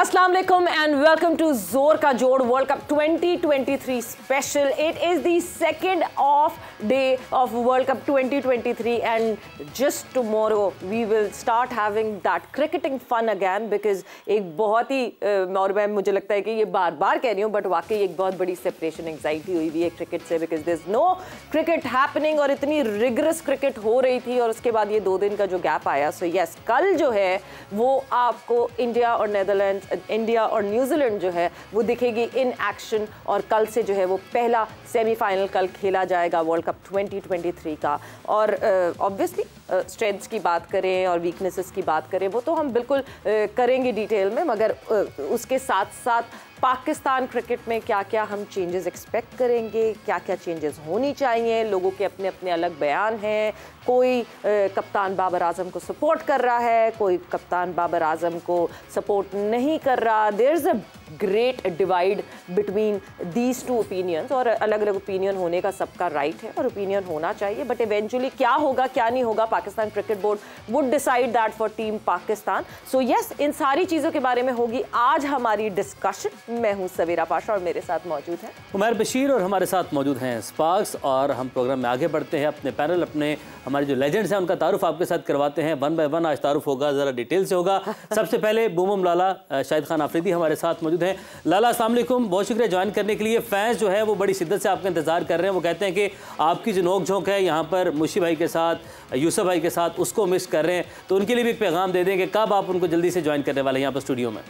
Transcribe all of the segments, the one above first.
अस्सलाम वालेकुम and welcome to जोर का जोड़ World Cup 2023 special. It is the second off day of World Cup 2023 and just tomorrow we will start having that cricketing fun again because एक बहुत ही और मैं मुझे लगता है कि ये बार-बार कह रही हूँ but वाकई एक बहुत बड़ी separation anxiety हुई हुई है क्रिकेट से because there's no cricket happening और इतनी rigorous cricket हो रही थी और उसके बाद ये 2 दिन का जो गैप आया. So yes, कल जो है वो आपको इंडिया और नेदरलैंड इंडिया और न्यूजीलैंड जो है वो दिखेगी इन एक्शन और कल से जो है वो पहला सेमीफाइनल कल खेला जाएगा वर्ल्ड कप 2023 का. और ऑब्वियसली स्ट्रेंथ्स की बात करें और वीकनेसेस की बात करें वो तो हम बिल्कुल करेंगे डिटेल में, मगर उसके साथ साथ पाकिस्तान क्रिकेट में क्या क्या हम चेंजेस एक्सपेक्ट करेंगे, क्या क्या चेंजेस होनी चाहिए. लोगों के अपने अपने अलग बयान हैं. कोई कप्तान बाबर आजम को सपोर्ट कर रहा है, कोई कप्तान बाबर आजम को सपोर्ट नहीं कर रहा. There is a great divide between these two opinions और अलग अलग ओपिनियन होने का सबका राइट है और ओपिनियन होना चाहिए. बट इवेंचुअली क्या होगा क्या नहीं होगा Pakistan cricket board would decide that for team Pakistan. So yes, इन सारी चीज़ों के बारे में होगी आज हमारी डिस्कशन. मैं हूं सवेरा पाशा और मेरे साथ मौजूद हैं उमर बशीर और हमारे साथ मौजूद हैं स्पार्क्स. और हम प्रोग्राम में आगे बढ़ते हैं. अपने पैनल अपने हमारे जो लेजेंड्स हैं उनका तारुफ आपके साथ करवाते हैं. 1 बाय 1 आज तारुफ होगा, ज़रा डिटेल से होगा. सबसे पहले बूमम लाला शाहिद खान आफरीदी हमारे साथ मौजूद हैं. लाला अस्सलाम वालेकुम, बहुत शुक्रिया ज्वाइन करने के लिए. फैंस जो है वो बड़ी शिद्दत से आपका इंतजार कर रहे हैं. वो कहते हैं कि आपकी जो नोक झोंक है यहाँ पर मुशी भाई के साथ, यूसुफ भाई के साथ, उसको मिस कर रहे हैं. तो उनके लिए भी एक पैगाम दे दें कि कब आप उनको जल्दी से ज्वाइन करने वाले हैं यहाँ पर स्टूडियो में.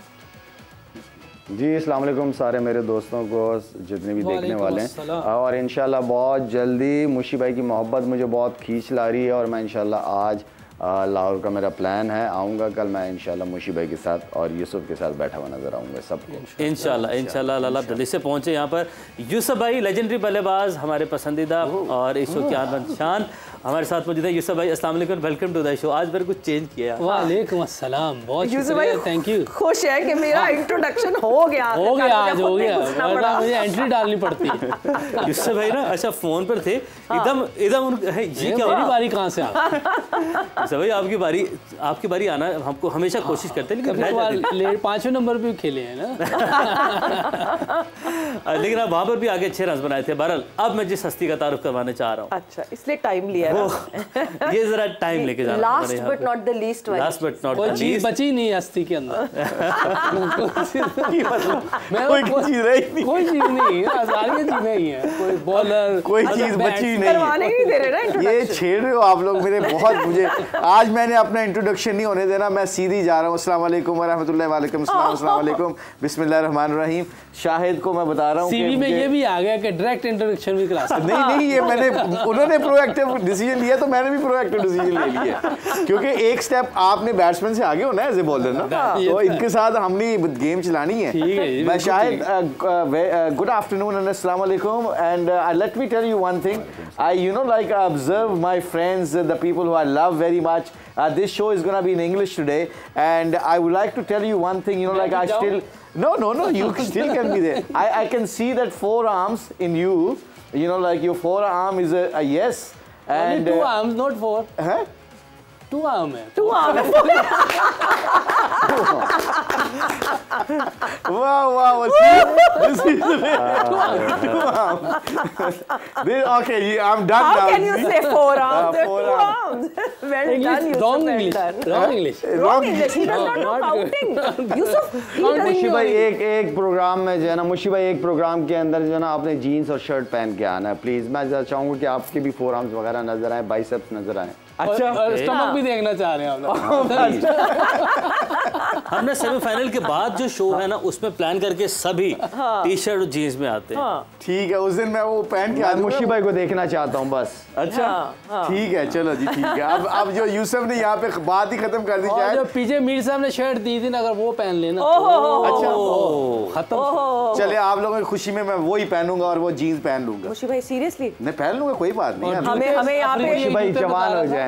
जी अस्सलाम वालेकुम सारे मेरे दोस्तों को जितने भी देखने वाले हैं. और इंशाल्लाह बहुत जल्दी मुशी भाई की मोहब्बत मुझे बहुत खींच ला रही है और मैं इंशाल्लाह आज लाहौर का मेरा प्लान है, आऊँगा कल मैं इंशाल्लाह मुशी भाई के साथ और यूसुफ के साथ बैठा हुआ नजर आऊँगा सबको इंशाल्लाह. लाला जल्दी से पहुँचे यहाँ पर. यूसुफ भाई लेजेंडरी बल्लेबाज, हमारे पसंदीदा और इस शो की शान हमारे साथ मौजूद है. यूसुफ भाई अस्सलाम वालेकुम, वेलकम टू द शो. आज मेरे कुछ चेंज किया. वालेकुम अस्सलाम, बहुत शुक्रिया, थैंक यू. खुश है कि मेरा इंट्रोडक्शन हो गया आज हो गया. मुझे एंट्री डालनी पड़ती है. यूसुफ भाई ना अच्छा फोन पर थे एकदम ये क्या मेरी बारी कहाँ से आ भाई आपकी बारी आना हमको हमेशा कोशिश करते हैं लेकिन 5वें नंबर पे खेले हैं ना. लेकिन आप वहाँ पर भी आगे 6 रन बनाए थे. बहरहाल अब मैं जिस हस्ती का तारुफ करवाने चाह रहा हूँ. अच्छा, इसलिए टाइम लिया ये जरा टाइम लेके जा रहा हूँ. Last but not the least कोई चीज बची नहीं हस्ती के अंदर. कोई चीज नहीं, सारी चीजें ही है. कोई बॉलर कोई चीज बची नहीं. ये छेड़ रहे हो आप लोग मेरे बहुत. मुझे आज मैंने अपना इंट्रोडक्शन नहीं होने देना, मैं सीधी जा रहा हूँ. अस्सलाम वालेकुम व रहमतुल्लाहि वालेकुम अस्सलाम वालेकुम बिस्मिल्लाहिर रहमानिर रहीम. शाहिद को मैं बता रहा हूँ सीवी में ये भी आ गया कि डायरेक्ट इंट्रोडक्शन भी करा सकते. नहीं ये मैंने उन्होंने प्रोएक्टिव डिसीजन लिया तो मैंने भी प्रोएक्टिव डिसीजन ले लिया क्योंकि एक स्टेप आपने बैट्समैन से आगे होना है एज ए बॉलर ना. तो इनके साथ हमने गेम चलानी है. मैं शाहिद गुड आफ्टरनून एंड अस्सलाम वालेकुम and let me tell you one thing. I like I observe my friends, the people who I love very much. This show is gonna be in English today, and I would like to tell you one thing. Like I still no, you still can be there. I can see that 4 arms in you. Like your forearm is a yes. And 2 arms, not 4. Huh? 2 arms. 2 arms. Wow. This is okay, I'm done now. How can you say 4 arms? 4 arms. Well done, Yusuf. Wrong English. He does not know counting. Yusuf, मुशी भाई एक programme में जो है ना, मुशी भाई एक programme के अंदर जो है ना आपने जीन्स और शर्ट पहन के आना है प्लीज. मैं चाहूँगा कि आपके भी 4 आर्म्स वगैरह नजर आए, बाइसेप्स नजर आए. अच्छा, स्टमक भी देखना चाह रहे हैं आप. हमने सेमीफाइनल के बाद जो शो है ना उसमें प्लान करके सभी टी शर्ट और जीन्स में आते हैं. ठीक है, उस दिन मैं वो पहन के मुशी भाई को देखना चाहता हूँ बस. अच्छा ठीक है, चलो जी ठीक है. अब जो यूसुफ ने यहाँ पे बात ही खत्म कर दी. और जो पीछे मीर साहब ने शर्ट दी थी ना, अगर वो पहन लेना अच्छा खत्म. चले आप लोगों की खुशी में मैं वो ही पहनूंगा और वो जीन्स पहन लूंगा. मुशी भाई सीरियसली नहीं पहन लूंगा, कोई बात नहीं. हमें यहाँ पे मुशी भाई जवान हो जाए.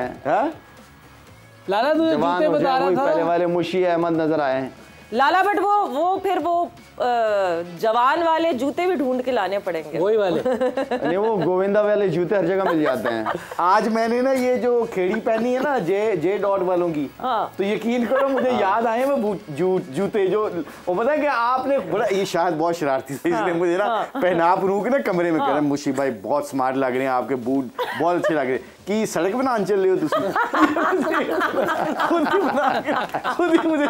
लाला तुझे जूते बता रहा था. पहले वाले मुशी अहमद नजर आए हैं. लाला बट वो फिर वो जवान वाले जूते भी ढूंढ के लाने पड़ेंगे। वही वाले नहीं, वो गोविंदा वाले जूते हर जगह मिल जाते हैं। आज मैंने ना ये जो खेड़ी पहनी है ना जे डॉट वालों की, तो यकीन करो मुझे याद आए वो जूते जो वो पता है कि आपने बड़ा, ये शायद बहुत शरारती थे इसलिए मुझे ना पहनाप रूक ना कमरे में कह मुशी भाई बहुत स्मार्ट लग रहे हैं आपके बूट, बहुत अच्छे लग रहे हैं कि सड़क बना चल रहे हो तुम। खुद ही मुझे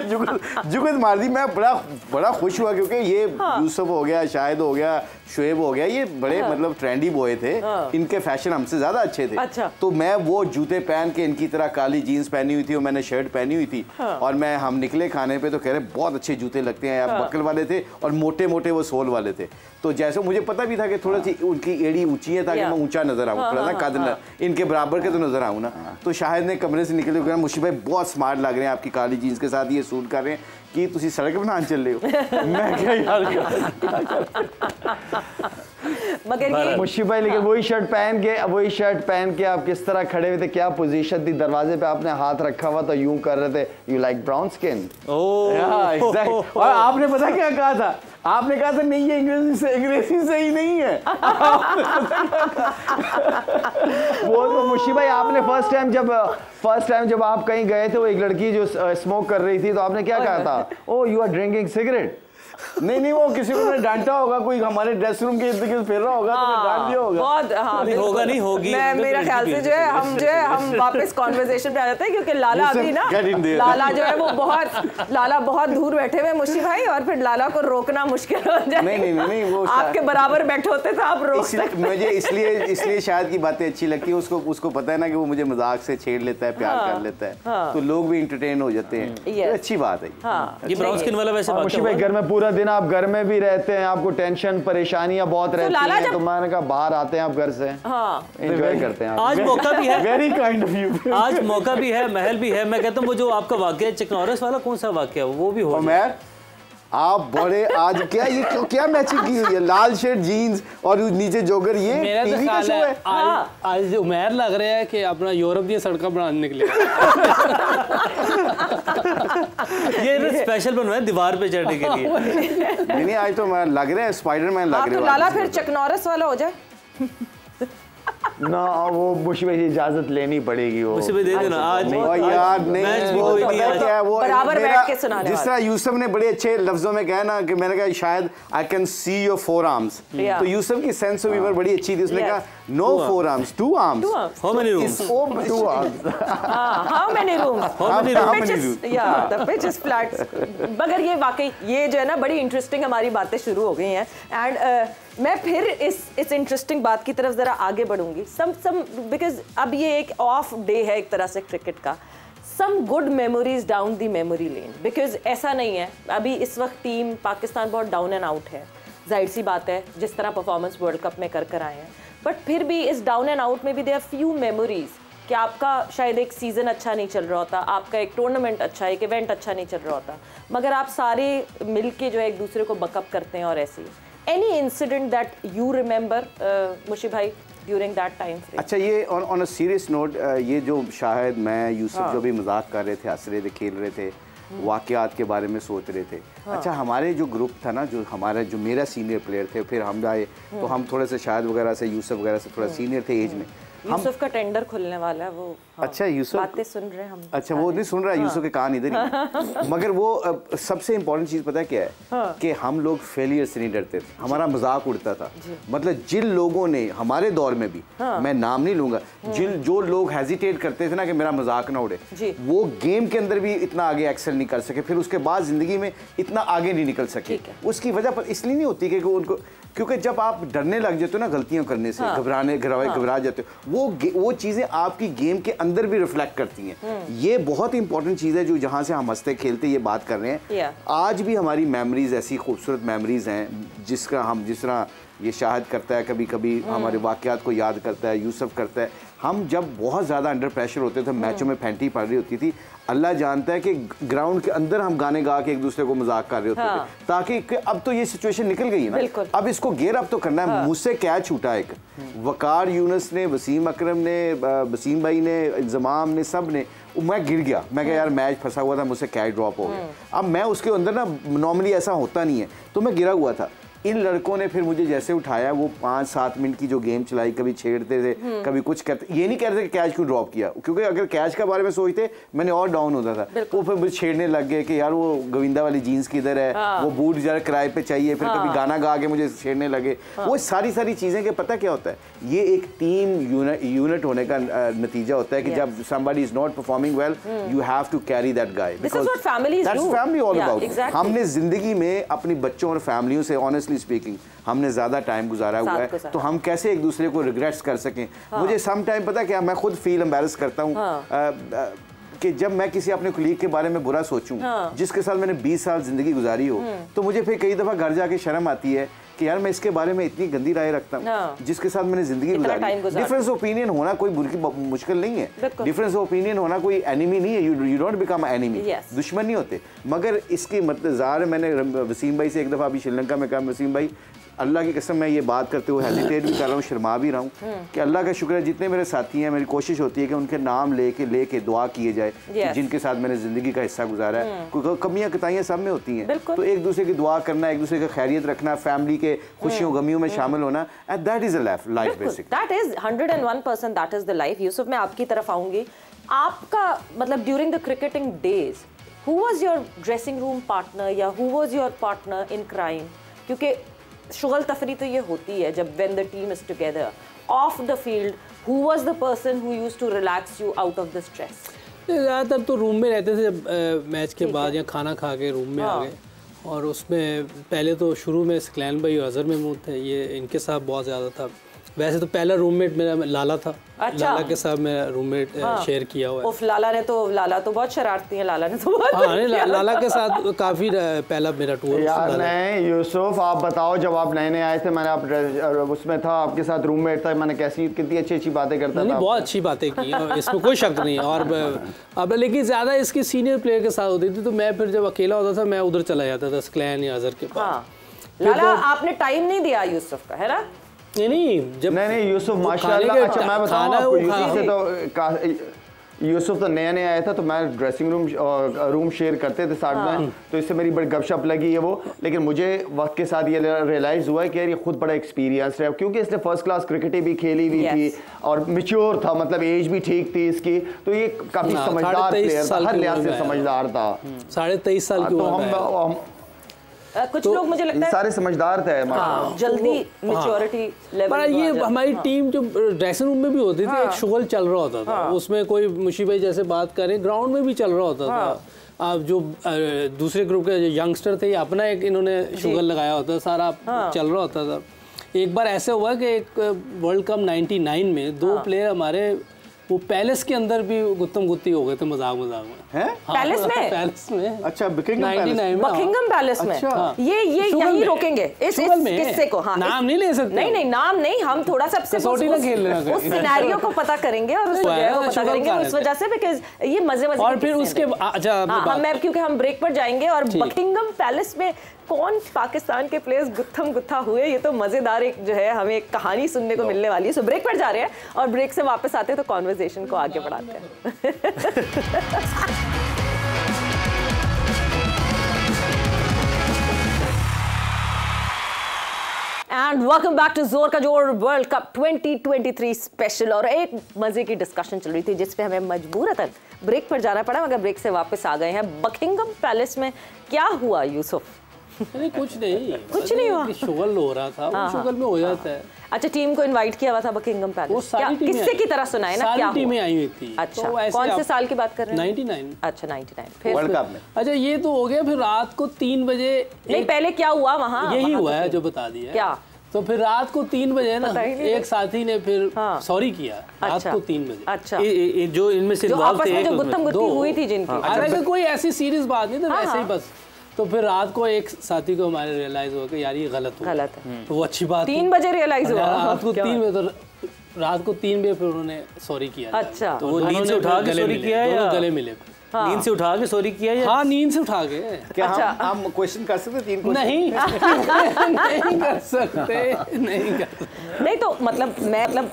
जुगत मार दी। मैं बड़ा खुश हुआ क्योंकि ये यूसुफ हो गया, शाहिद हो गया, शुएब हो गया, ये बड़े मतलब ट्रेंडी बॉय थे, इनके फैशन हमसे ज्यादा अच्छे थे। अच्छा। तो मैं वो जूते पहन के इनकी तरह काली जीन्स पहनी हुई थी और मैंने शर्ट पहनी हुई थी, और हम निकले खाने पे तो कह रहे बहुत अच्छे जूते लगते हैं यार, बकल वाले थे और मोटे मोटे वो सोल वाले थे। तो जैसे मुझे पता भी था कि थोड़ी सी उनकी एड़ी ऊंची है ताकि मैं ऊंचा नजर आऊँ, थोड़ा ना कद इनके बराबर के तो नजर आऊँ ना। तो शाहिद ने कमरे से निकले कहा मुशी भाई बहुत स्मार्ट लग रहे हैं आपकी काली जीन्स के साथ, ये सूट कर रहे हैं कि तुसी सड़क बना चल रहे हो। मैं क्या यार मगर ये मुशी भाई लेकिन वही शर्ट पहन के आप किस तरह खड़े हुए थे, क्या पोजीशन थी, दरवाजे पे आपने हाथ रखा हुआ था, यूं कर रहे थे, you like brown skin. Exact. और आपने पता क्या कहा था, आपने कहा था नहीं ये अंग्रेजी से ही नहीं है। वो तो मुशी भाई आपने फर्स्ट टाइम जब आप कहीं गए थे, वो एक लड़की जो स्मोक कर रही थी, तो आपने क्या कहा था, ओ यू आर ड्रिंकिंग सिगरेट। नहीं वो किसी को ने डांटा होगा, कोई हमारे ड्रेस रूम के इर्द गिर्द फिर रहा होगा तो डांट दिया होगा। बहुत नहीं होगी। मैं मेरा ख्याल से जो है हम वापस कॉन्वर्सेशन पे आ जाते हैं क्योंकि लाला अभी ना लाला जो है वो बहुत दूर बैठे हुए मुशी भाई, और फिर लाला को रोकना मुश्किल हो जाए। नहीं वो आपके बराबर बैठे होते थे, आप रोक सकते। मुझे इसलिए शायद की बातें अच्छी लगती है, उसको पता है ना कि वो मुझे मजाक से छेड़ लेता है, प्यार कर लेता है, तो लोग भी इंटरटेन हो जाते हैं। अच्छी बात है ये ब्राउन स्किन वाला। वैसे मुशी भाई घर में पूरा दिन आप घर में भी रहते हैं, आपको टेंशन परेशानियां बहुत रहती हैं, तो मैंने कहा बाहर आते हैं आप घर से, एंजॉय करते हैं। आज मौका भी है, वेरी काइंड ऑफ यू। आज मौका भी है, महल भी है। मैं कहता हूँ वो जो आपका वाकया चिकनौरस वाला, कौन सा वाकया वो भी हो। आप बड़े आज क्या मैचिंग की हुई है, लाल शर्ट जीन्स और नीचे जोगर, ये मेरा तो टीवी का शो है। आज उमैर लग रहा है कि अपना यूरोप की सड़क बनाने निकले। ये स्पेशल बनवाया दीवार पे चढ़ने के लिए। नहीं आज तो मैं लग रहा है स्पाइडरमैन लग रहे हो। लाला फिर चकनौरस वाला हो जाए ना, वो मुशी भाई इजाजत लेनी पड़ेगी। वो मुझे भी दे देना आज। यार नहीं वो पता है क्या, वो बराबर बैठ के सुनाने जिस तरह यूसुफ ने बड़े अच्छे लफ्जों में कहा ना कि मैंने कहा शायद I can see your four arms, तो यूसुफ की सेंस ऑफ ह्यूमर बड़ी अच्छी थी। उसने कहा no four arms, two arms. How many rooms? Two arms. How many rooms? How many rooms? Yeah the pitch is flat. मगर ये वाकई ये जो है ना बड़ी इंटरेस्टिंग हमारी बातें शुरू हो गई हैं, एंड मैं फिर इस इंटरेस्टिंग बात की तरफ ज़रा आगे बढ़ूंगी। सम बिकॉज अब ये एक ऑफ डे है एक तरह से क्रिकेट का। Some good memories down the memory lane, because ऐसा नहीं है अभी इस वक्त टीम पाकिस्तान बहुत डाउन एंड आउट है, जाहिर सी बात है जिस तरह परफॉर्मेंस वर्ल्ड कप में कर आए हैं, बट फिर भी इस डाउन एंड आउट में भी देयर फ्यू मेमोरीज कि आपका शायद एक सीज़न अच्छा नहीं चल रहा होता, आपका एक टूर्नामेंट अच्छा, एक इवेंट अच्छा नहीं चल रहा होता, मगर आप सारे मिल के जो है एक दूसरे को बकअप करते हैं। और ऐसे any incident that you remember मुशी भाई during that time frame? अच्छा ये on a serious note, ये जो शाहिद मैं यूसुफ जो भी मजाक कर रहे थे, हंस रहे थे, खेल रहे थे, वाक़यात के बारे में सोच रहे थे। अच्छा हमारे जो ग्रुप था ना, जो मेरा सीनियर प्लेयर थे, फिर हम आए तो हम थोड़े से शाहिद वगैरह से, यूसुफ वगैरह से थोड़ा सीनियर थे एज में। यूसुफ का टेंडर खुलने वाला है वो। अच्छा यूसुफ बातें सुन रहे हैं हम। अच्छा वो नहीं सुन रहा है, यूसुफ के कान इधर ही। मगर वो सबसे इम्पोर्टेंट चीज़ पता है क्या है, कि हम लोग फेलियर से नहीं डरते थे, हमारा मजाक उड़ता था। मतलब जिन लोगों ने हमारे दौर में भी, मैं नाम नहीं लूंगा, जो लोग हेजिटेट करते थे ना कि मेरा मजाक ना उड़े, वो गेम के अंदर भी इतना आगे एक्सेल नहीं कर सके, फिर उसके बाद जिंदगी में इतना आगे नहीं निकल सके। उसकी वजह पर इसलिए नहीं होती कि उनको, क्योंकि जब आप डरने लग जाते हो ना गलतियां करने से, घबरा जाते हो, वो चीज़ें आपकी गेम के अंदर भी रिफ्लेक्ट करती हैं। ये बहुत इंपॉर्टेंट चीज़ है जो जहाँ से हम हंसते खेलते ये बात कर रहे हैं। आज भी हमारी मेमोरीज ऐसी खूबसूरत मेमोरीज हैं, जिस तरह ये शाहिद करता है, कभी कभी हमारे वाक़यात को याद करता है, यूसुफ करता है, हम जब बहुत ज़्यादा अंडर प्रेशर होते थे, मैचों में फैंटी पड़ रही होती थी, अल्लाह जानता है कि ग्राउंड के अंदर हम गाने गा के एक दूसरे को मजाक कर रहे होते थे, ताकि अब तो ये सिचुएशन निकल गई है ना, अब इसको गेयर अप तो करना है। मुझसे कैच छूटा एक, वकार यूनुस ने, वसीम अकरम ने, वसीम भाई ने, इंजमाम ने, सब ने, मैं गिर गया। मैं कहा यार मैच फंसा हुआ था, मुझसे कैच ड्रॉप हो गया। अब मैं उसके अंदर ना, नॉर्मली ऐसा होता नहीं है, तो मैं गिरा हुआ था। इन लड़कों ने फिर मुझे जैसे उठाया, वो 5-7 मिनट की जो गेम चलाई, कभी छेड़ते थे, कभी कुछ करते, ये नहीं कहते कि कैच क्यों ड्रॉप किया, क्योंकि अगर कैच के बारे में सोचते मैंने और डाउन होता था। वो फिर मुझे छेड़ने लग गए कि यार वो गोविंदा वाली जीन्स किधर है, वो बूट जरा किराए पे चाहिए, फिर कभी गाना गा के मुझे छेड़ने लगे। वो सारी चीजें के पता क्या होता है, ये एक टीम यूनिट होने का नतीजा होता है कि जब somebody is not performing well, you have to carry that guy. This is what families do. That's family all about. Exactly. हमने जिंदगी में अपनी बच्चों और फैमिलियों से ऑनेस्टली स्पीकिंग हमने ज़्यादा टाइम गुजारा हुआ है, तो हम कैसे एक दूसरे को रिग्रेट्स कर सकें। मुझे सम टाइम पता क्या, मैं खुद फील एम्बैरस करता हूँ कि जब मैं किसी अपने कुलीग के बारे में बुरा सोचूं, जिसके साथ मैंने 20 साल जिंदगी गुजारी हो, तो मुझे फिर कई दफ़ा घर जाके शर्म आती है कि यार मैं इसके बारे में इतनी गंदी राय रखता हूँ जिसके साथ मैंने जिंदगी गुजारी। डिफरेंस ओपिनियन होना कोई मुश्किल नहीं है, डिफरेंस ओपिनियन होना कोई एनिमी नहीं है, यू डोंट बिकम एनिमी, दुश्मन नहीं होते। मगर इसकी मतलब ज़ाहिर, मैंने वसीम भाई से एक दफ़ा अभी श्रीलंका में कहा, वसीम भाई अल्लाह की कसम मैं ये बात करते हुए हेजिटेट भी कर रहा हूँ, शर्मा भी रहा हूँ कि अल्लाह का शुक्र है जितने मेरे साथी हैं, मेरी कोशिश होती है कि उनके नाम लेके दुआ किए जाए कि जिनके साथ मैंने ज़िंदगी का हिस्सा गुजारा है। कोई कमियाँ कताइयाँ सब में होती हैं, तो एक दूसरे की दुआ करना, एक दूसरे की खैरियत रखना, फैमिली के खुशियों गमियों में शामिल होना, and that is a life basic, that is 101% that is the life. Yusuf, मैं आपकी तरफ आऊँगी। आपका मतलब during the cricketing days, who was your dressing room partner या who was your partner in crime? क्योंकि शुगल तफरी तो ये होती है जब when the team is together off the field, who was the person who used to relax you out of the stress? ज़्यादातर तो रूम में रहते थे, जब मैच के बाद या खाना खा के रूम में आ गए, और उसमें पहले तो शुरू में सकलैन भाई और अजहर महमूद थे, ये इनके साथ बहुत ज़्यादा था। वैसे तो पहला रूममेट मेरा लाला था। अच्छा। लाला के साथ मेरा रूममेट शेयर किया हुआ है। लाला तो बहुत शरारती है, लाला ने तो बहुत लाला के साथ काफ़ी पहला मेरा टूर। यार नहीं यूसुफ, आप बताओ, जब आप नए आए थे, मैंने आप उसमें था, आपके साथ रूममेट था, मैंने कितनी अच्छी बातें करता था। बहुत अच्छी बातें की, इसमें कोई शक नहीं। और अब लेकिन ज़्यादा इसकी सीनियर प्लेयर के साथ होती थी, तो मैं फिर जब अकेला होता था मैं उधर चला जाता था, सकलैन या अजहर के पास। लाला आपने टाइम नहीं दिया यूसुफ का, है ना? नहीं जब नहीं यूसुफ माशाल्लाह। अच्छा मैं बताऊं आपको, यूसुफ तो नया आया था, तो मैं ड्रेसिंग रूम शेयर करते थे साथ में, तो इससे मेरी बड़ी गपशप लगी है वो। लेकिन मुझे वक्त के साथ ये रियलाइज़ हुआ है कि यार ये खुद बड़ा एक्सपीरियंस है, क्योंकि इसने फर्स्ट क्लास क्रिकेट भी खेली हुई थी और मैच्योर था, मतलब एज भी ठीक थी इसकी, तो ये काफ़ी समझदार प्लेयर था, हर लिहाज से समझदार था। 23.5 साल की उम्र। कुछ तो लोग मुझे लगता है सारे समझदार थे, जल्दी मैच्योरिटी लेवल। पर ये हमारी टीम जो ड्रेसिंग रूम में भी होती थी, एक शुगल चल रहा होता था, उसमें कोई मुशी भाई जैसे बात करें, ग्राउंड में भी चल रहा होता था। अब जो दूसरे ग्रुप के यंगस्टर थे, अपना एक इन्होंने शुगल लगाया होता, सारा चल रहा होता था। एक बार ऐसे हुआ कि एक वर्ल्ड कप 99 में 2 प्लेयर हमारे वो पैलेस के अंदर भी गुत्तम गुत्ती हो गए थे, मजाक में हैं? पैलेस में? पैलेस में। अच्छा, बकिंगम पैलेस में। ये यही रोकेंगे इस किस्से को। हाँ, नाम नहीं ले सकते। नहीं नाम नहीं, हम थोड़ा सा उस सिनेरियो को पता करेंगे और उस वजह को पता करेंगे उस वजह से, बिकॉज़ ये मजे और फिर उसके हम क्योंकि हम ब्रेक पर जाएंगे और बकिंगम पैलेस में कौन पाकिस्तान के प्लेयर्स गुत्थम गुत्था हुए, ये तो मजेदार एक जो है हमें एक कहानी सुनने को मिलने वाली है। सो ब्रेक पर जा रहे हैं और ब्रेक से वापस आते हैं तो कॉन्वर्सेशन को आगे बढ़ाते हैं। एंड वेलकम बैक टू जोर का जोर वर्ल्ड कप 2023 स्पेशल। और एक मजे की डिस्कशन चल रही थी जिस पे हमें मजबूरतन ब्रेक पर जाना पड़ा, मगर ब्रेक से वापस आ गए हैं। बकिंगम पैलेस में क्या हुआ यूसुफ? नहीं कुछ नहीं हुआ, शुगल हो रहा था, वो शुगल में हो जाता है। अच्छा, टीम को इनवाइट किया हुआ था बकिंगम पैलेस, किससे की तरह सुना है ना, क्या टीमें आई हुई थी। अच्छा, तो कौन से साल की बात कर रहे हैं? 99। अच्छा 99 फिर वर्ल्ड कप में। अच्छा, ये तो हो गया। फिर रात को 3 बजे नहीं, पहले क्या हुआ वहाँ? यही हुआ है जो बता दिया क्या। तो फिर रात को 3 बजे ना एक साथी ने फिर सॉरी किया रात को 3 बजे। अच्छा, जो इनमें से जो गुत्तम गुत्ती हुई थी जिनकी। अरे कोई ऐसी सीरियस बात नहीं, तो वैसे ही बस। तो फिर रात को एक साथी को हमारे रियलाइज हुआ कि यार ये गलत है, तो वो अच्छी बात। 3 बजे रियलाइज हुआ रात को 3 बजे। तो रात को 3 बजे फिर उन्होंने सॉरी किया। अच्छा, तो वो नींद से उठा के सॉरी किया है या गले मिले? नींद से उठा के सॉरी किया है? हाँ, नींद से उठा के। क्या हम क्वेश्चन कर सकते 3 क्वेश्चन? नहीं नहीं कर सकते, नहीं कर सकते। नहीं तो मतलब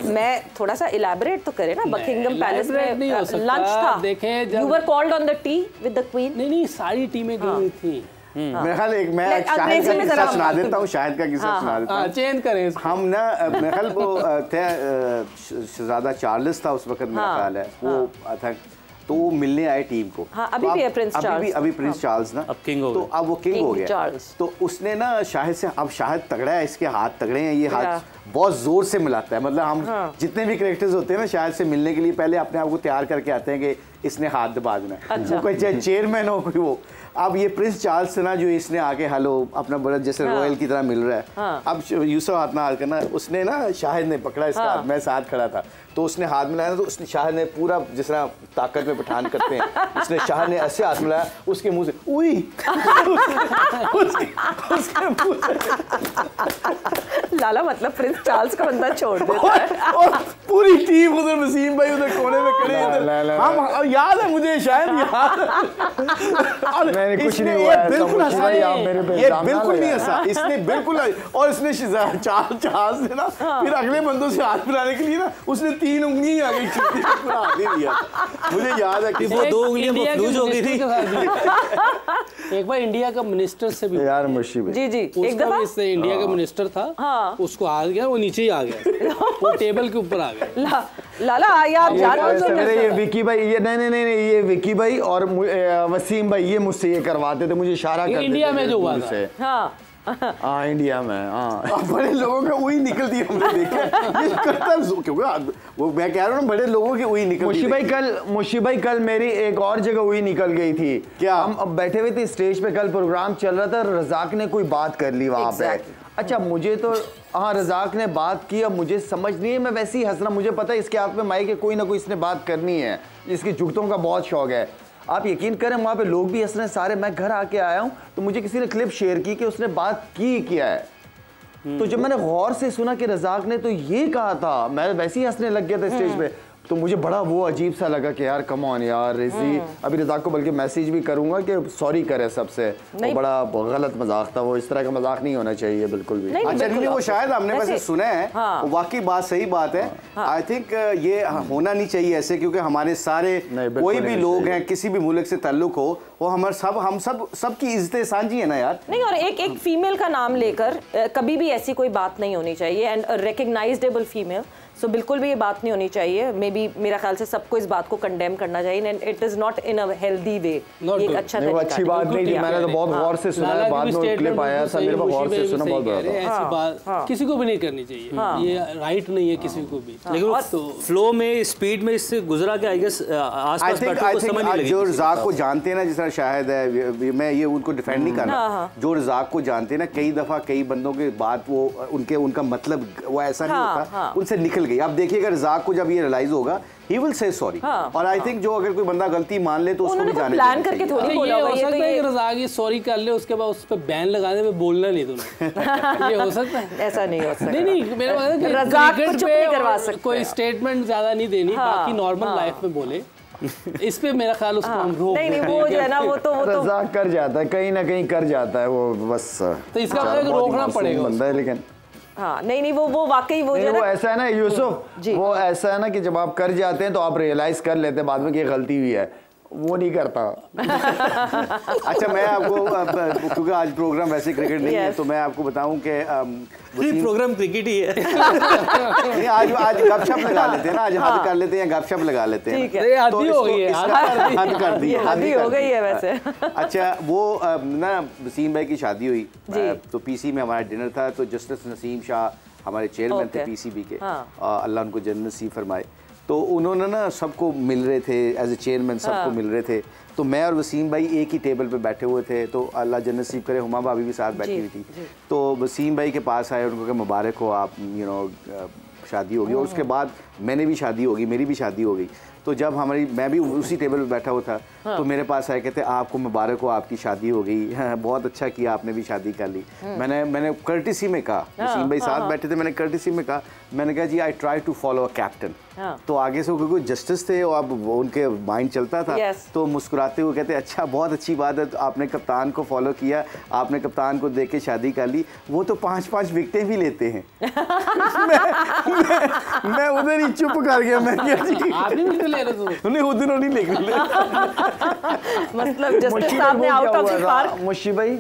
मैं थोड़ा सा इलैबोरेट तो करे ना। बकिंगम पैलेस में लंच था, देखें you were called on the T with the queen. नहीं, सारी टीमें गई हुई थी। मेरे ख्याल मैं शाहिद का किस्सा सुना देता हूँ, शाहिद का किस्सा सुना देता हूँ। चेंज करें हम ना मेरे ख्याल वो थे शहजादा चार्ल्स था उस वक्त, मेरा ख्याल है वो था, तो वो मिलने आए टीम को। हाँ, अभी भी है प्रिंस चार्ल्स। अभी प्रिंस चार्ल्स ना अब किंग हो तो गया। अब वो किंग हो गया। चार्ल्स। तो उसने ना शाहिद से, अब शाहिद तगड़ा है, इसके हाथ तगड़े हैं, ये हाथ बहुत जोर से मिलाता है। मतलब हम जितने भी कैरेक्टर्स होते हैं ना शाहिद से मिलने के लिए पहले अपने आप को तैयार करके आते हैं कि इसने हाथ दबा देना है। अच्छा। कोई चाहे चेयरमैन हो कोई वो। अब ये प्रिंस चार्ल्स से ना जो इसने आके हेलो अपना बड़ा जैसे रॉयल की तरह मिल रहा है। अब यूसुफ हाथ में हाथ करना, उसने ना शाहिद ने पकड़ा इसका हाथ, मैं साथ खड़ा था, तो उसने हाथ मिलाया तो उसने शाहिद ने पूरा जिस तरह ताकत में पठान करते हैं, उसने शाहिद ने ऐसे हाथ मिलाया, उसके मुंह से उई उसके मुंह से लाला मतलब प्रिंस चार्ल्स का बंदा छोड़ देता है। और पूरी टीम उधर, वसीम भाई उधर कोने में खड़े हैं। हम याद है मुझे, शायद याद है। मैंने कुछ नहीं ये हुआ, बिल्कुल हंसा नहीं, आप मेरे पे ये इल्जाम ना बिल्कुल नहीं लगाएं। हंसा इसने, बिल्कुल। और इसने चार्ल्स ने ना फिर अगले बंदों से हाथ मिलाने के लिए ना उसने 3 उंगलियां आगे खींच दी, पूरा हाथ दे दिया। मुझे याद है कि वो 2 उंगलियां मफलूज हो गई थी। एक बार इंडिया का मिनिस्टर से भी यार मुर्शी भाई, जी एक उसका दफा भी इससे इंडिया का मिनिस्टर था, उसको आ गया, वो नीचे ही आ गया, वो टेबल के ऊपर आ गया। लाला ये आप जान ये विकी भाई, ये नहीं, ये विकी भाई और वसीम भाई ये मुझसे ये करवाते थे, मुझे इशारा करते थे। इंडिया में जो हुआ था। हाँ इंडिया में, हाँ बड़े लोगों का वही निकलती है, हमने देखा ये करता क्योंकि वो मैं कह रहा हूँ बड़े लोगों की वही निकलती। मुशी भाई कल मेरी एक और जगह वही निकल गई थी। क्या? हम अब बैठे हुए थे स्टेज पे, कल प्रोग्राम चल रहा था, रजाक ने कोई बात कर ली वहाँ पे। अच्छा मुझे तो हाँ रजाक ने बात की, अब मुझे समझ नहीं है, मैं वैसे ही हंसना, मुझे पता है इसके हाथ में माइक है, कोई ना कोई इसने बात करनी है, इसकी जुगतों का बहुत शौक है। आप यकीन करें वहाँ पे लोग भी हंस रहे हैं सारे। मैं घर आके आया हूँ तो मुझे किसी ने क्लिप शेयर की कि उसने बात की क्या है। तो जब मैंने गौर से सुना कि रजाक ने तो ये कहा था, मैं वैसे ही हंसने लग गया था स्टेज पे। तो मुझे बड़ा वो अजीब सा लगा कि यार कम ऑन यार रिजी, अभी रजाक को बल्कि मैसेज भी करूंगा कि सॉरी करे सबसे, वो बड़ा गलत मजाक था, वो इस तरह का मजाक नहीं होना चाहिए बिल्कुल भी। अच्छा नहीं, वो शायद हमने वैसे सुना है, वाकई बात सही बात है। आई थिंक ये होना नहीं चाहिए ऐसे, क्योंकि हमारे सारे कोई भी लोग हैं किसी भी मुल्क से ताल्लुक हो, वो हम सब की इज्जतें सांझी है ना यार। नहीं, और एक फीमेल का नाम लेकर कभी भी ऐसी कोई बात नहीं होनी चाहिए, एंड रिकग्नाइजेबल फीमेल, सो बिल्कुल भी ये बात नहीं होनी चाहिए। मे बी मेरा ख्याल से सबको इस बात को कंडेम करना चाहिए, and it is not in a healthy way. ये एक अच्छा तरीका, अच्छी बात नहीं थी, मैंने तो बहुत गौर से सुना है, बाद में क्लिप आया था मेरे पास, गौर से सुना, बहुत बड़ा ऐसी बात किसी को भी नहीं करनी चाहिए, ये राइट नहीं है किसी को भी। लेकिन फ्लो में, स्पीड में इससे गुजरा के आई गेस आसपास बैठों को समझ नहीं लगी। जो रजाक को जानते हैं ना, जिस तरह शायद है, मैं ये उनको डिफेंड नहीं करना, जो रजाक को जानते हैं ना, कई दफा कई बंदों के बात वो उनका मतलब वो ऐसा नहीं होता, उनसे निकल गई। अब देखिएगा रजाक को जब ये रियलाइज होगा, he will say sorry। और आई थिंक जो अगर कोई बंदा गलती मान ले तो उसको भी जाने प्लान करके थोड़ी बोला होगा। ये हो सकता है कि रजाक ये सॉरी कर ले, उसके बाद उस पे बैन लगा दे, बोलना नहीं तुम्हें। ये हो सकता है? ऐसा नहीं हो सकता। नहीं मेरे मतलब कि रजाक को चुप नहीं करवा सकते, कोई स्टेटमेंट ज्यादा नहीं देनी, बाकी नॉर्मल लाइफ में बोले। इस पे मेरा ख्याल उसको हम रोक नहीं वो जो है ना, वो तो रजाक कर जाता है, कहीं ना कहीं कर जाता है वो, बस तो इसका मतलब रोकना पड़ेगा बंदा है। लेकिन हाँ नहीं वो वाकई वो ऐसा है ना यूसुफ, वो ऐसा है ना कि जब आप कर जाते हैं तो आप रियलाइज कर लेते हैं बाद में कि गलती हुई है, वो नहीं करता। अच्छा मैं आपको, क्योंकि आज प्रोग्राम वैसे क्रिकेट नहीं है, तो मैं आपको बताऊं कि प्रोग्राम क्रिकेट ही है। नहीं, आज गपशप लगा लेते हैं ना, आज हद कर लेते हैं, गपशप लगा लेते हैं। हद हो गई है, हद कर दी, हद हो गई है वैसे। अच्छा वो ना वसीम भाई की शादी हुई, तो पीसी में हमारा डिनर था, तो जस्टिस नसीम शाह हमारे चेयरमैन थे पीसीबी के, अल्लाह उनको जन्नत नसीब फरमाए। तो उन्होंने ना सबको मिल रहे थे एज ए चेयरमैन, सबको मिल रहे थे। तो मैं और वसीम भाई एक ही टेबल पे बैठे हुए थे, तो अल्लाह जन्नत नसीब करे हुमा भाभी भी साथ बैठी हुई थी। तो वसीम भाई के पास आए, उनको कहा मुबारक हो, आप शादी होगी, और उसके बाद मैंने भी शादी होगी, मेरी भी शादी हो गई। तो जब मैं भी उसी टेबल पे बैठा हुआ था, तो मेरे पास आए, कहते आपको मुबारक हो, आपकी शादी हो गई। हाँ, बहुत अच्छा किया, आपने भी शादी कर ली। मैंने कर्टिसी में कहा, वसीम भाई साथ बैठे थे, मैंने कर्टिसी में कहा, मैंने कहा जी I try to follow a captain. तो आगे से क्योंकि जस्टिस थे और अब उनके माइंड चलता था, तो मुस्कुराते हुए कहते अच्छा, बहुत अच्छी बात है, तो आपने कप्तान को फॉलो किया, आपने कप्तान को देख के शादी कर ली, वो तो 5-5 विकेटें भी लेते हैं। मैं उधर ही चुप कर गया, मैं क्या जी आप नहीं विकेट ले रहे थे, उन्हें उधर नहीं ले गए। मतलब जस्टिस साहब ने आउट ऑफ द पार्क। मुशी भाई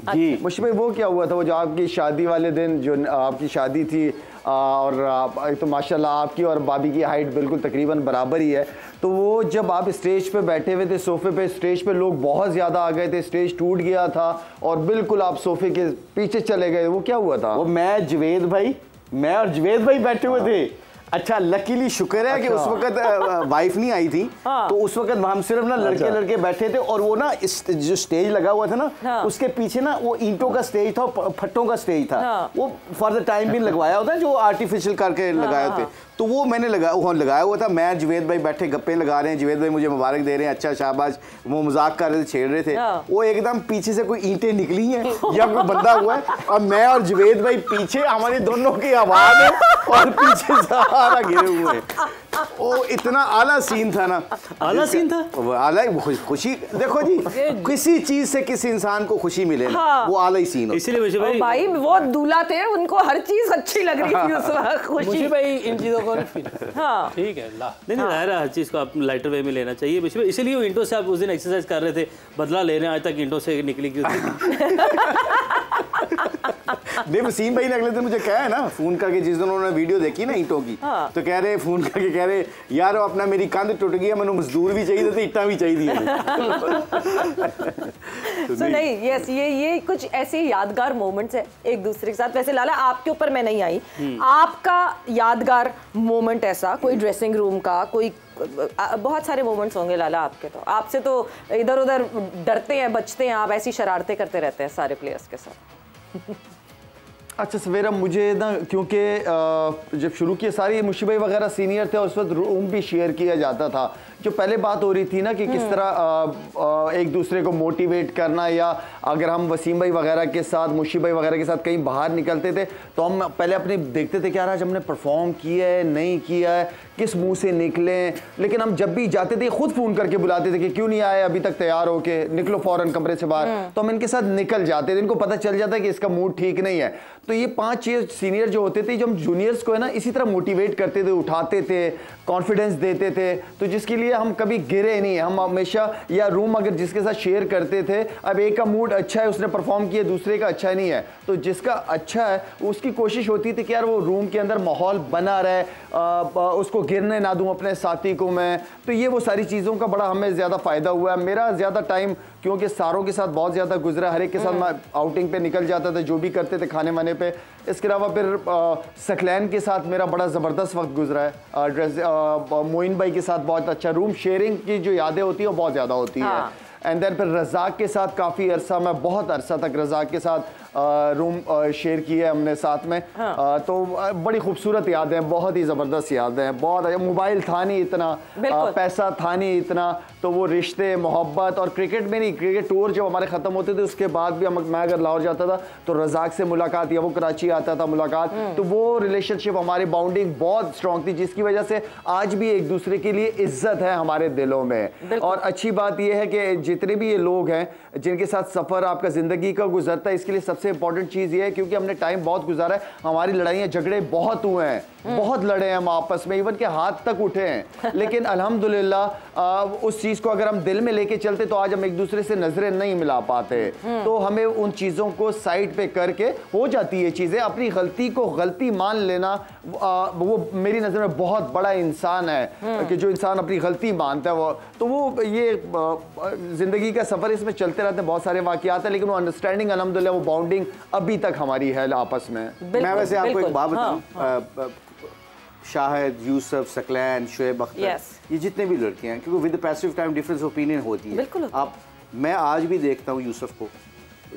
जी, मुशी भाई वो क्या हुआ था, वो जो आपकी शादी वाले दिन जो आपकी शादी थी, और तो माशाल्लाह आपकी और भाभी की हाइट बिल्कुल तकरीबन बराबर ही है, तो वो जब आप स्टेज पे बैठे हुए थे सोफे पे, स्टेज पे लोग बहुत ज़्यादा आ गए थे, स्टेज टूट गया था और बिल्कुल आप सोफे के पीछे चले गए, वो क्या हुआ था? वो मैं और जवेद भाई बैठे हुए थे। अच्छा, लकीली शुक्र है कि उस वक्त वाइफ नहीं आई थी, तो उस वक्त हम सिर्फ ना लड़के बैठे थे, और वो ना जो स्टेज लगा हुआ था ना, उसके पीछे ना वो ईंटों का स्टेज था, फट्टों का स्टेज था, वो फॉर द टाइम भी लगवाया होता है, जो आर्टिफिशियल करके लगाए होते, तो वो मैंने लगाया हुआ था। मैं जवेद भाई बैठे गप्पे लगा रहे हैं, जवेद भाई मुझे मुबारक दे रहे हैं, अच्छा शाबाश, वो मजाक कर रहे थे, छेड़ रहे थे, वो एकदम पीछे से कोई ईंटें निकली हैं या कोई बंदा हुआ है, और मैं और जवेद भाई पीछे, हमारी दोनों की आवाज है और पीछे सारा गिरे हुए हैं। ओ इतना आला सीन था ना, आला सीन था, वो आला खुशी। देखो जी, किसी चीज से किसी इंसान को खुशी मिले ना, वो आला ही सीन हो। इसलिए भाई वो दूल्हा थे, उनको हर चीज अच्छी लग रही थी उस वक्त, खुशी भाई इन चीजों को हाँ ठीक है। नहीं जाहिर है, हर चीज़ को आप लाइटर वे में लेना चाहिए। इसीलिए वो ईंटों से आप उस दिन एक्सरसाइज कर रहे थे, बदला ले रहे हैं, आज तक ईंटों से निकली क्यों थी? नहीं, वसीम भाई ने अगले दिन मुझे कहा है ना, फोन करके, जिस दिन उन्होंने वीडियो देखी ना ईंटों की, तो कह रहे, फोन करके कह रहे, यार अपना मेरी कंध टूट गई है, मैंने मजदूर भी चाहिए थे, ईंटा भी चाहिए। तो नहीं, यस, ये कुछ ऐसे यादगार मोमेंट्स है एक दूसरे के साथ। वैसे लाला, आपके ऊपर मैं नहीं आई, आपका यादगार मोमेंट ऐसा कोई ड्रेसिंग रूम का, कोई बहुत सारे मोमेंट्स होंगे लाला आपके, तो आपसे तो इधर उधर डरते हैं, बचते हैं, आप ऐसी शरारतें करते रहते हैं सारे प्लेयर्स के साथ। अच्छा सवेरा, मुझे ना क्योंकि जब शुरू किया सारी मुशी भाई वगैरह सीनियर थे और उस वक्त रूम भी शेयर किया जाता था, जो पहले बात हो रही थी ना कि किस तरह एक दूसरे को मोटिवेट करना, या अगर हम वसीम भाई वगैरह के साथ, मुशी भाई वगैरह के साथ कहीं बाहर निकलते थे तो हम पहले अपने देखते थे कि यार आज हमने परफॉर्म किया है नहीं किया है, किस मुंह से निकले, लेकिन हम जब भी जाते थे खुद फ़ोन करके बुलाते थे कि क्यों नहीं आए अभी तक, तैयार होके निकलो फ़ौरन कमरे से बाहर, तो हम इनके साथ निकल जाते थे, इनको पता चल जाता है कि इसका मूड ठीक नहीं है। तो ये 5-6 सीनियर जो होते थे, जो हम जूनियर्स को है ना इसी तरह मोटिवेट करते थे, उठाते थे, कॉन्फिडेंस देते थे, तो जिसके लिए हम कभी गिरे नहीं। हम हमेशा, या रूम अगर जिसके साथ शेयर करते थे, अब एक का मूड अच्छा है, उसने परफॉर्म किया, दूसरे का अच्छा नहीं है, तो जिसका अच्छा है उसकी कोशिश होती थी कि यार वो रूम के अंदर माहौल बना रहे, उसको गिरने ना दूं अपने साथी को मैं। तो ये वो सारी चीज़ों का बड़ा हमें ज़्यादा फ़ायदा हुआ है। मेरा ज़्यादा टाइम क्योंकि सारों के साथ बहुत ज़्यादा गुजरा, हर एक के साथ मैं आउटिंग पे निकल जाता था, जो भी करते थे खाने वाने पे। इसके अलावा फिर सकलैन के साथ मेरा बड़ा ज़बरदस्त वक्त गुजरा है। मोइन भाई के साथ बहुत अच्छा, रूम शेयरिंग की जो यादें होती हैं वो बहुत ज़्यादा होती हैं। एंड देन फिर रज़ाक के साथ काफ़ी अरसा, मैं बहुत अरसा तक रज़ाक के साथ रूम शेयर किया है हमने साथ में। तो बड़ी खूबसूरत यादें हैं, बहुत ही ज़बरदस्त यादें हैं। बहुत मोबाइल था नहीं इतना, पैसा था नहीं इतना, तो वो रिश्ते, मोहब्बत, और क्रिकेट में नहीं, क्रिकेट टूर जब हमारे ख़त्म होते थे उसके बाद भी मैं अगर लाहौर जाता था तो रज़ाक से मुलाकात, या वो कराची आता था मुलाकात, तो वो रिलेशनशिप, हमारी बाउंडिंग बहुत स्ट्रॉन्ग थी, जिसकी वजह से आज भी एक दूसरे के लिए इज्जत है हमारे दिलों में। और अच्छी बात यह है कि जितने भी ये लोग हैं जिनके साथ सफ़र आपका ज़िंदगी का गुजरता है, इसके लिए सबसे इंपॉर्टेंट चीज़ ये है, क्योंकि हमने टाइम बहुत गुजारा है, हमारी लड़ाइयाँ झगड़े बहुत हुए हैं, बहुत लड़े हैं हम आपस में, इवन के हाथ तक उठे हैं, लेकिन अल्हम्दुलिल्लाह उस चीज़ को अगर हम दिल में लेके चलते तो आज हम एक दूसरे से नजरें नहीं मिला पाते। तो हमें उन चीज़ों को साइड पे करके, हो जाती है चीज़ें, अपनी गलती को गलती मान लेना, वो मेरी नज़र में बहुत बड़ा इंसान है कि जो इंसान अपनी गलती मानता है वो। तो वो ये ज़िंदगी का सफ़र, इसमें चलते रहते हैं, बहुत सारे वाक़यात हैं, लेकिन वो अंडरस्टैंडिंग अल्हम्दुलिल्लाह वो बाउंडिंग अभी तक हमारी है आपस में। मैं वैसे आपको एक बात बताऊं, शाहिद, यूसुफ, सकलैन, शुएब अख्तर, ये जितने भी लड़के हैं, क्योंकि with the passive time difference opinion होती है। आप, मैं आज भी देखता हूँ यूसुफ को,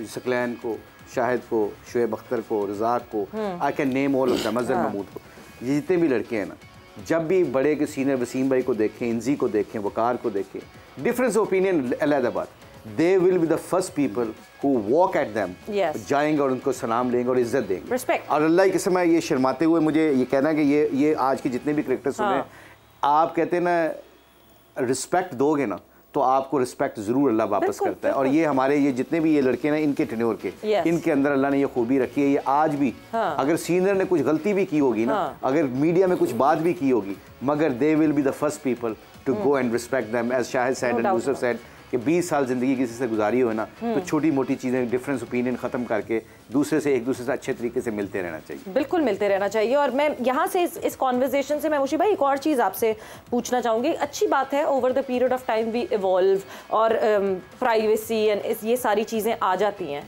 सकलैन को, शाहिद को, शुएब अख्तर को, रज़ाक को, I can name all of them, Azhar Mahmood को, ये जितने भी लड़के हैं ना, जब भी बड़े के सीनियर वसीम भाई को देखें, इंजी को देखें, वकार को देखें, डिफरेंस ओपिनियन अलग बात, दे will be the first people who walk at them, जाएंगे और उनको सलाम लेंगे और इज्जत देंगे। Respect. और अल्लाह के समय ये शर्माते हुए मुझे ये कहना है कि ये आज के जितने भी क्रिकेटर सुने, आप कहते हैं ना रिस्पेक्ट दोगे ना तो आपको रिस्पेक्ट जरूर अल्लाह वापस करता है। और ये हमारे ये जितने भी ये लड़के ना इनके टेन्योर के, इनके अंदर अल्लाह ने ये खूबी रखी है। ये आज भी अगर सीनियर ने कुछ गलती भी की होगी ना, अगर मीडिया में कुछ बात भी की होगी, मगर they will be the first people to go and respect them, as Shahid said and Yousuf said कि 20 साल ज़िंदगी किसी से गुजारी हो ना, तो छोटी मोटी चीज़ें, डिफरेंस ओपिनियन ख़त्म करके एक दूसरे से अच्छे तरीके से मिलते रहना चाहिए। बिल्कुल मिलते रहना चाहिए। और मैं यहाँ से इस कॉन्वर्जेशन से मैं मुशी भाई एक और चीज़ आपसे पूछना चाहूँगी। अच्छी बात है over the period of time we evolve और प्राइवेसी एंड ये सारी चीज़ें आ जाती हैं,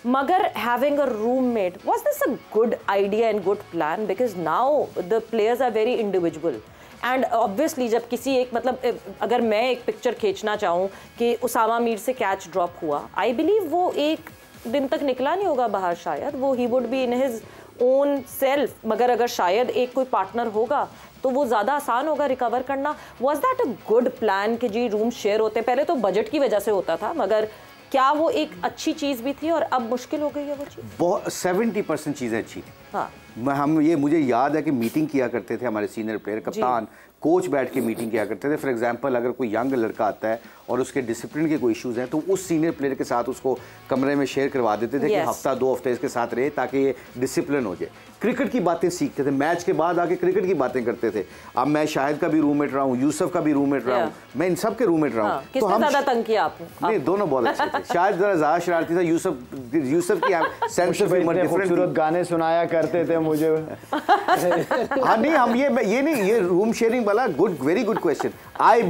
मगर having a roommate, was this a good idea and good plan? Because now the players are very individual. And obviously जब किसी एक मतलब अगर मैं एक पिक्चर खींचना चाहूँ कि उसामा मीर से कैच ड्रॉप हुआ, आई बिलीव वो एक दिन तक निकला नहीं होगा बाहर, शायद वो he would be in his own self, मगर अगर शायद एक कोई पार्टनर होगा तो वो ज़्यादा आसान होगा रिकवर करना। Was that a good plan कि जी रूम शेयर होते हैं? पहले तो बजट की वजह से होता था, मगर क्या वो एक अच्छी चीज़ भी थी और अब मुश्किल हो गई है वो चीज़? बहुत 70% चीज़ें अच्छी थी। हाँ, मुझे याद है कि मीटिंग किया करते थे हमारे सीनियर प्लेयर, कप्तान, कोच बैठ के मीटिंग किया करते थे। फॉर एग्जांपल अगर कोई यंग लड़का आता है और उसके डिसिप्लिन के कोई इश्यूज़ हैं तो उस सीनियर प्लेयर के साथ उसको कमरे में शेयर करवा देते थे कि हफ्ता 2 हफ्ते इसके साथ रहे ताकि ये डिसिप्लिन हो जाए। क्रिकेट की बातें सीखते थे, मैच के बाद आके क्रिकेट की बातें करते थे। अब मैं शाहिद का भी रूममेट रहा हूँ, यूसुफ का भी रूममेट रहा हूँ, मैं इन सब के रूममेट रहा हूँ। तो हम ज़्यादा तंग किया आपने? नहीं, दोनों बहुत अच्छे थे। शायद जरा ज़्यादा शरारती था यूसुफ की सेंस ऑफ ह्यूमर डिफरेंट, गाने सुनाया करते थे मुझे। हाँ नहीं, हम ये रूम शेयरिंग वाला very good question. I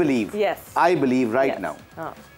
believe right now,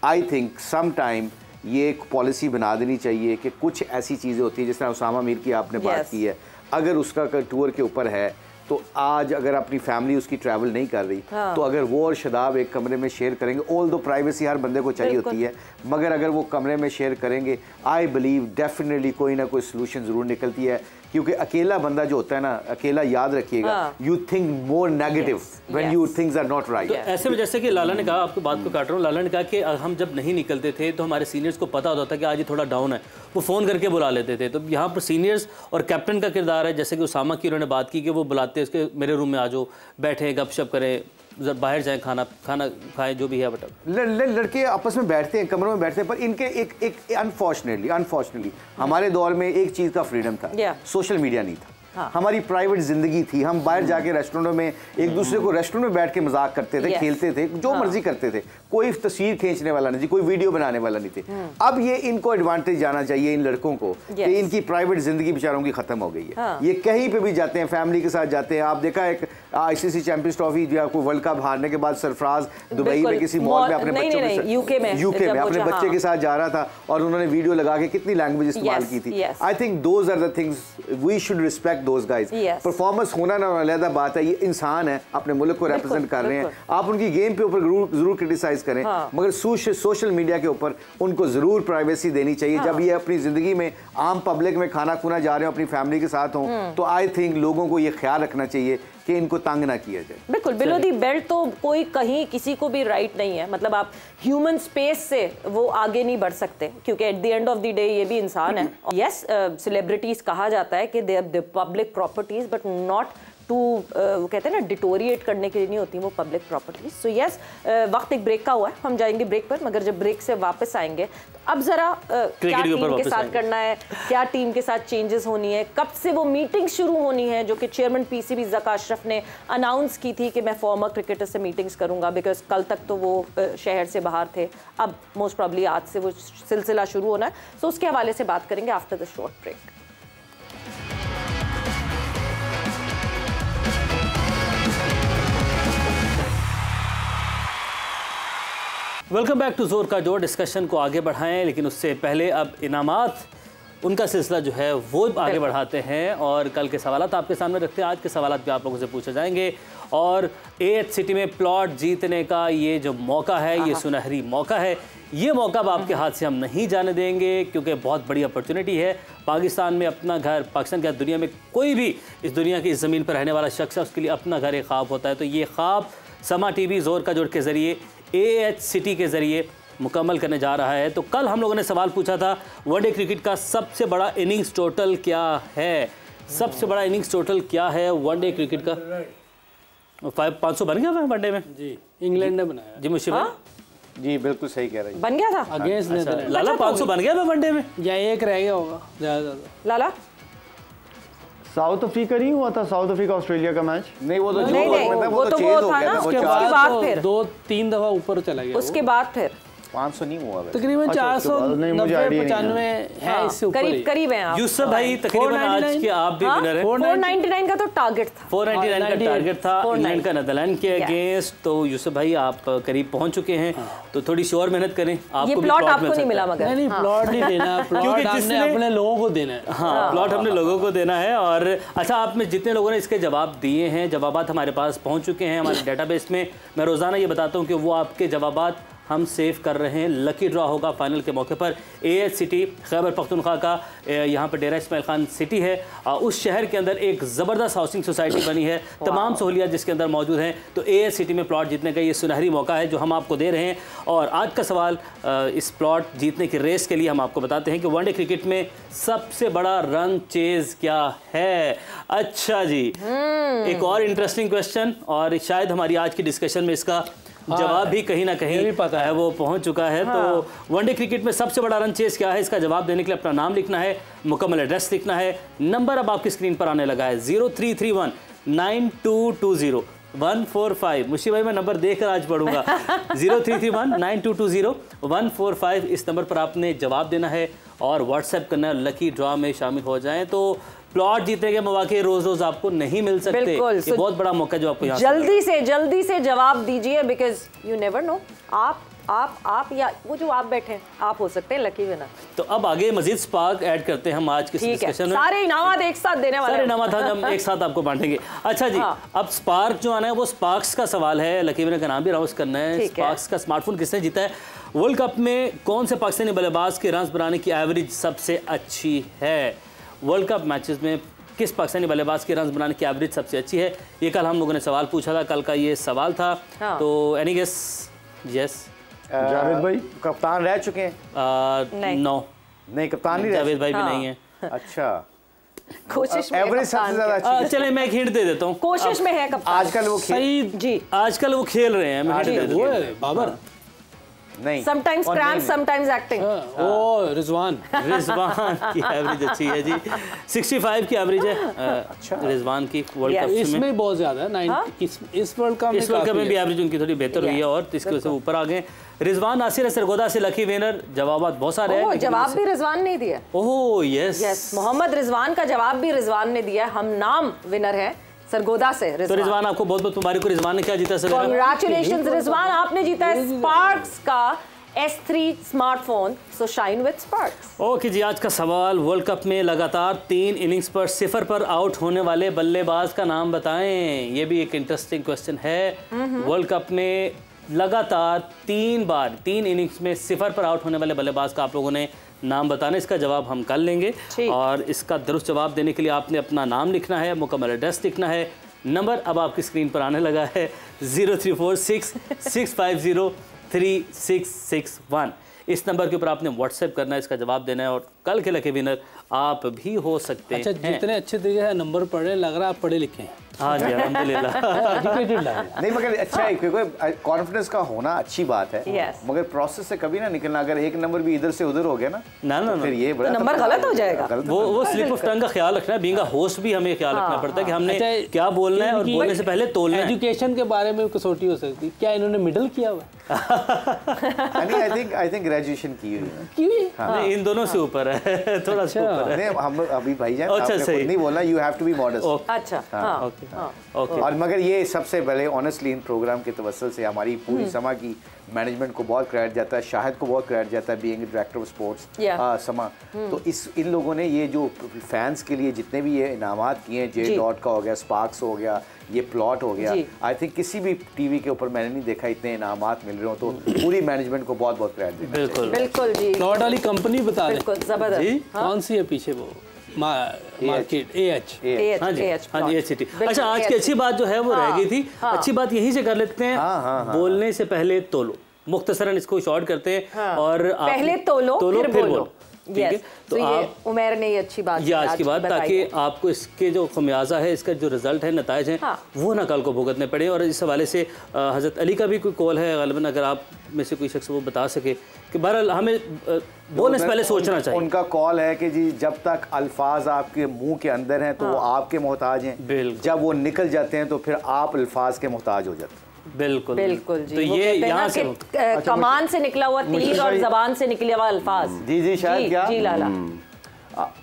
I think some time ये एक पॉलिसी बना देनी चाहिए कि कुछ ऐसी चीज़ें होती है, जिस तरह उसामा मीर की आपने बात की है, अगर उसका टूर के ऊपर है तो आज अगर अपनी फैमिली उसकी ट्रैवल नहीं कर रही तो अगर वो और शदाब एक कमरे में शेयर करेंगे, ऑल दो प्राइवेसी हर बंदे को चाहिए होती है, मगर अगर वो कमरे में शेयर करेंगे, आई बिलीव डेफिनेटली कोई ना कोई सोल्यूशन ज़रूर निकलती है। क्योंकि अकेला बंदा जो होता है ना, अकेला याद रखिएगा, you think more negative when you things are not right. ऐसे में जैसे कि लाला ने कहा, आपको बात को काट रहा हूँ, लाला ने कहा कि हम जब नहीं निकलते थे तो हमारे सीनियर्स को पता होता था कि आज ये थोड़ा डाउन है, वो फ़ोन करके बुला लेते थे। तो यहाँ पर सीनियर्स और कैप्टन का किरदार है, जैसे कि उसामा की उन्होंने बात की कि वो बुलाते हैं उसके मेरे रूम में आ जाओ, बैठे गपशप करें, बाहर जाएं, खाना खाएं, जो भी है। बट लड़के आपस में बैठते हैं, कमरों में बैठते हैं, पर इनके एक अनफॉर्चुनेटली हमारे दौर में एक चीज़ का फ्रीडम था, सोशल मीडिया नहीं था। हाँ। हमारी प्राइवेट जिंदगी थी, हम बाहर जाके रेस्टोरेंटों में एक दूसरे को रेस्टोरेंट में बैठ के मजाक करते थे, खेलते थे, जो मर्जी करते थे, कोई तस्वीर खींचने वाला नहीं थी, कोई वीडियो बनाने वाला नहीं थे। अब ये इनको एडवांटेज जाना चाहिए इन लड़कों को कि इनकी प्राइवेट जिंदगी बेचारों की खत्म हो गई है। ये कहीं पे भी जाते हैं, फैमिली के साथ जाते हैं। आप देखा एक ICC चैंपियंस ट्रॉफी जो आपको वर्ल्ड कप हारने के बाद सरफराज दुबई में किसी मॉल में अपने बच्चों के साथ, यूके में अपने बच्चे के साथ जा रहा था और उन्होंने वीडियो लगा के कितनी लैंग्वेज इस्तेमाल की थी। I think those are the things we should respect those guys. Performance होना ना अलग बात है, ये इंसान है, अपने मुल्क को रिप्रेजेंट कर रहे हैं, आप उनकी गेम पे ऊपर जरूर क्रिटिसाइज करें, मगर सोशल मीडिया के ऊपर उनको जरूर प्राइवेसी देनी चाहिए। जब ये अपनी जिंदगी में आम पब्लिक में खाना खुना जा रहे हो, अपनी फैमिली के साथ हों, तो आई थिंक लोगों को ये ख्याल रखना चाहिए कि इनको तंग ना किया जाए। बिल्कुल, बिलो दी बेल्ट तो कोई कहीं किसी को भी राइट नहीं है, मतलब आप ह्यूमन स्पेस से वो आगे नहीं बढ़ सकते, क्योंकि at the end of the day ये भी इंसान है। यस, सेलिब्रिटीज कहा जाता है कि they are public properties, but not to वो कहते हैं ना डिटोरिएट करने के लिए नहीं होती वो पब्लिक प्रॉपर्टीज। सो यस, वक्त एक ब्रेक का हुआ है, हम जाएंगे ब्रेक पर, मगर जब ब्रेक से वापस आएंगे तो अब जरा क्या टीम के साथ करना है, क्या टीम के साथ चेंजेस होनी है, कब से वो मीटिंग शुरू होनी है जो कि चेयरमैन PCB ज़का अशरफ ने अनाउंस की थी कि मैं फॉर्मर क्रिकेटर से मीटिंग्स करूंगा, बिकॉज कल तक तो वो शहर से बाहर थे, अब मोस्ट प्रॉब्ली आज से वो सिलसिला शुरू होना है। सो उसके हवाले से बात करेंगे after the short break. Welcome back to जोर का जोर। डिस्कशन को आगे बढ़ाएं, लेकिन उससे पहले अब इनामात उनका सिलसिला जो है वो आगे बढ़ाते हैं और कल के सवालात आपके सामने रखते हैं। आज के सवालात भी आप लोगों से पूछे जाएंगे और AH सिटी में प्लॉट जीतने का ये जो मौका है, ये सुनहरी मौका है, ये मौका अब आपके हाथ से हम नहीं जाने देंगे, क्योंकि बहुत बड़ी अपॉर्चुनिटी है। पाकिस्तान में अपना घर, पाकिस्तान क्या दुनिया में कोई भी इस दुनिया की इस ज़मीन पर रहने वाला शख्स है, उसके लिए अपना घर एक ख्वाब होता है। तो ये ख्वाब समा TV जोर का जोड़ के ज़रिए AH सिटी के ज़रिए मुकम्मल करने जा रहा है। तो कल हम लोगों ने सवाल पूछा था वनडे क्रिकेट का सबसे बड़ा इनिंग्स टोटल क्या है, सबसे बड़ा इनिंग्स टोटल क्या है वनडे क्रिकेट का? 500 बन गया वनडे में जी, इंग्लैंड ने बनाया जी। मुशीब जी बिल्कुल सही कह रही है। बन गया था अगेंस्ट नेदरलैंड। लाला 500 बन गया वनडे में या एक रह गया होगा ज़्यादा। लाला साउथ अफ्रीका नहीं हुआ था, साउथ अफ्रीका ऑस्ट्रेलिया का मैच? नहीं वो तो जो नहीं, नहीं, मतलब वो तो चेंज वो हो था गया ना, था, वो उसके चार- बाद फिर 2-3 दफ़ा ऊपर चला गया। उसके बाद फिर 500 नहीं हुआ वैसे। तकरीबन अच्छा, उसके बाद नहीं, मुझे idea नहीं 495 है, इससे ऊपर करीब करीब हैं आप। यूसुफ भाई तकरीबन आज के आप भी विनर हैं। 499 का तो टारगेट था। 499 का टारगेट था 499 इंग्लैंड का नेदरलैंड के अगेंस्ट। तो यूसुफ भाई आप करीब पहुंच चुके हैं, तो थोड़ी सी और मेहनत करें। आपको ये भी प्लॉट मिल आपको नहीं सकता मिला है। मगर नहीं प्लॉट नहीं देना, प्लॉट क्योंकि आपने जिसने- अपने लोगों को देना है। हाँ, प्लॉट हमने लोगों को देना है। और अच्छा, आप में जितने लोगों ने इसके जवाब दिए हैं, जवाबात हमारे पास पहुंच चुके हैं हमारे डेटाबेस में। मैं रोज़ाना ये बताता हूँ कि वो आपके जवाबात हम सेव कर रहे हैं। लकी ड्रॉ होगा फाइनल के मौके पर। AH सिटी खैबर पख्तूनख्वा का यहाँ पर डेरा इस्माइल खान सिटी है, उस शहर के अंदर एक ज़बरदस्त हाउसिंग सोसाइटी बनी है, तमाम सहूलियात जिसके अंदर मौजूद हैं। तो AH सिटी में प्लॉट जीतने का ये सुनहरी मौका है जो हम आपको दे रहे हैं। और आज का सवाल, इस प्लॉट जीतने की रेस के लिए हम आपको बताते हैं कि वनडे क्रिकेट में सबसे बड़ा रन चेज क्या है। अच्छा जी, एक और इंटरेस्टिंग क्वेश्चन, और शायद हमारी आज की डिस्कशन में इसका जवाब भी कहीं ना कहीं पता है वो पहुंच चुका है। तो वनडे क्रिकेट में सबसे बड़ा रन चेज क्या है, इसका जवाब देने के लिए अपना नाम लिखना है, मुकम्मल एड्रेस लिखना है। नंबर अब आपकी स्क्रीन पर आने लगा है 0331 9220 145। मुशी भाई मैं नंबर देकर आज पढ़ूंगा 0331 9220 145। इस नंबर पर आपने जवाब देना है और व्हाट्सएप करना है। लकी ड्रॉ में शामिल हो जाएं तो प्लॉट जीतने के मौके रोज रोज आपको नहीं मिल सकते। बिल्कुल। ये बहुत बड़ा मौका जो आपको यहाँ जल्दी से जवाब दीजिए, बिकॉज यू नेवर नो, आप या वो जो आप बैठे हैं, आप हो सकते हैं लकी विनर। तो अब आगे मजीद स्पार्क ऐड करते हैं हम आज के डिस्कशन में। सारे इनामात एक साथ देने वाले, सारे इनामात हम एक साथ आपको बांटेंगे। अच्छा जी, अब स्पार्क जो आना है वो स्पार्क्स का सवाल है। लकी विनर का नाम भी अनाउंस करना है। स्पार्क्स का स्मार्टफोन किसने जीता है? वर्ल्ड कप में कौन से पाकिस्तानी बल्लेबाज के रन बनाने की एवरेज सबसे अच्छी है? वर्ल्ड कप मैचेस में किस पाकिस्तानी बल्लेबाज के रन बनाने की एवरेज सबसे अच्छी है? ये कल हम लोगों ने सवाल पूछा था, कल का ये सवाल था। तो एनी गेस? यस जावेद भाई कप्तान रह चुके हैं? नो नहीं, कप्तान नहीं रह जावेद भाई भी नहीं है। अच्छा, कोशिश में एवरेज सबसे ज्यादा अच्छी चले मैं एक हिंट दे देता हूँ। कोशिश में है कप्तान। आजकल वो सही जी, आजकल वो खेल रहे हैं। मैं hint दे देता हूँ। बाबर, नहीं, समटाइम्स क्रैम्प, समटाइम्स एक्टिंग। ओ रिजवान रिजवान की एवरेज अच्छी है जी, 65 की एवरेज है रिजवान की वर्ल्ड कप में। इसमें बहुत ज्यादा है 90 इस वर्ल्ड कप में भी एवरेज उनकी थोड़ी बेहतर हुई है और इसकी वजह से ऊपर आ गए। रिजवान नासिर सरगोदा से लकी विनर। जवाब बहुत सारे हैं, जवाब भी रिजवान ने दिया। ओह यस, मोहम्मद रिजवान का जवाब भी रिजवान ने दिया। हम नाम विनर है सरगोदा से। तो रिजवान आपको बहुत बहुत मुबारक हो। रिजवान ने क्या जीता सर? कांग्रेचुलेशंस रिजवान, आपने जीता है स्पार्क्स का S3 smartphone. So shine with Sparks. Okay जी, आज का सवाल, वर्ल्ड कप में लगातार 3 इनिंग्स पर 0 पर आउट होने वाले बल्लेबाज का नाम बताएं। ये भी एक इंटरेस्टिंग क्वेश्चन है। वर्ल्ड कप में लगातार 3 इनिंग्स में 0 पर आउट होने वाले बल्लेबाज का आप लोगों ने नाम बताना। इसका जवाब हम कल लेंगे और इसका दुरुस्त जवाब देने के लिए आपने अपना नाम लिखना है, मुकम्मल एड्रेस लिखना है। नंबर अब आपकी स्क्रीन पर आने लगा है 0346 650 3661। इस नंबर के ऊपर आपने व्हाट्सएप करना है, इसका जवाब देना है और कल के लकी विनर आप भी हो सकते हैं। अच्छा, जितने अच्छे तरीके से नंबर पढ़े, लग रहा है आप पढ़े लिखे हैं। हाँ जी, अल्हम्दुलिल्लाह। नहीं, मगर अच्छा है क्योंकि कॉन्फिडेंस का होना अच्छी बात है। Yes. मगर प्रोसेस से कभी ना निकलना। अगर एक नंबर भी इधर से उधर हो गया ना फिर ये बड़ा नंबर गलत हो जाएगा। वो स्लिप ऑफ टंग का ख्याल रखना है। बीइंग अ होस्ट भी हमें ख्याल रखना पड़ता है कि हमने क्या बोलना है और बोलने से पहले तोलना है। एजुकेशन के बारे में कसौटी हो सकती है। क्या इन्होंने मिडिल किया हुआ? आई थिंक ग्रेजुएशन की हुई है। नहीं, इन दोनों से ऊपर है, थोड़ा सा ऊपर है। नहीं, हम अभी भाईजान अच्छा, आपने सही। खुद नहीं बोला, you have to be modest. अच्छा, ओके। और मगर ये सबसे पहले ऑनेस्टली इन प्रोग्राम के तवस्सुल से हमारी पूरी समा की मैनेजमेंट को बहुत क्रेडिट जाता है, शाहिद को बहुत क्रेडिट जाता है बीइंग डायरेक्टर ऑफ स्पोर्ट्स समा। तो इन लोगों ने ये जो फैंस के लिए जितने भी ये इनामात किए हैं, जे डॉट का हो गया, स्पार्क्स हो गया, ये प्लॉट हो गया, आई थिंक किसी भी टीवी के ऊपर मैंने नहीं देखा इतने इनामात मिल रहे हो। तो पूरी मैनेजमेंट को बहुत बहुत क्रेडिट देना चाहिए। बिल्कुल जी। प्लॉट वाली कंपनी बता दें जबरदस्त। कौन सी है पीछे वो मार्केट AH। हाँ जी AH। अच्छा, आज की अच्छी बात जो है वो रह गई थी। अच्छी बात यहीं से कर लेते हैं, बोलने से पहले तोलो, मुख्तसरन इसको शॉर्ट करते हैं और पहले तोलो फिर बोलो। ठीक है, तो ये उमर ने ये अच्छी बात ये आज की बात, ताकि आपको इसके जो खमियाजा है, इसका जो रिजल्ट है, नताइज हैं, वो ना कल को भुगतने पड़े। और इस हवाले से हज़रत अली का भी कोई कॉल है ग़ालिबन, अगर आप में से कोई शख्स वो बता सके कि बहरहाल हमें बोलने से पहले सोचना चाहिए। उनका कॉल है कि जी जब तक अल्फाज आपके मुंह के अंदर हैं तो वो आपके मोहताज हैं, जब वो निकल जाते हैं तो फिर आप अल्फाज के मोहताज हो जाते हैं। बिल्कुल बिल्कुल जी। तो ये यहाँ से कमान से निकला हुआ तीर और जबान से निकले हुआ अल्फाज। जी शायद क्या जी लाला।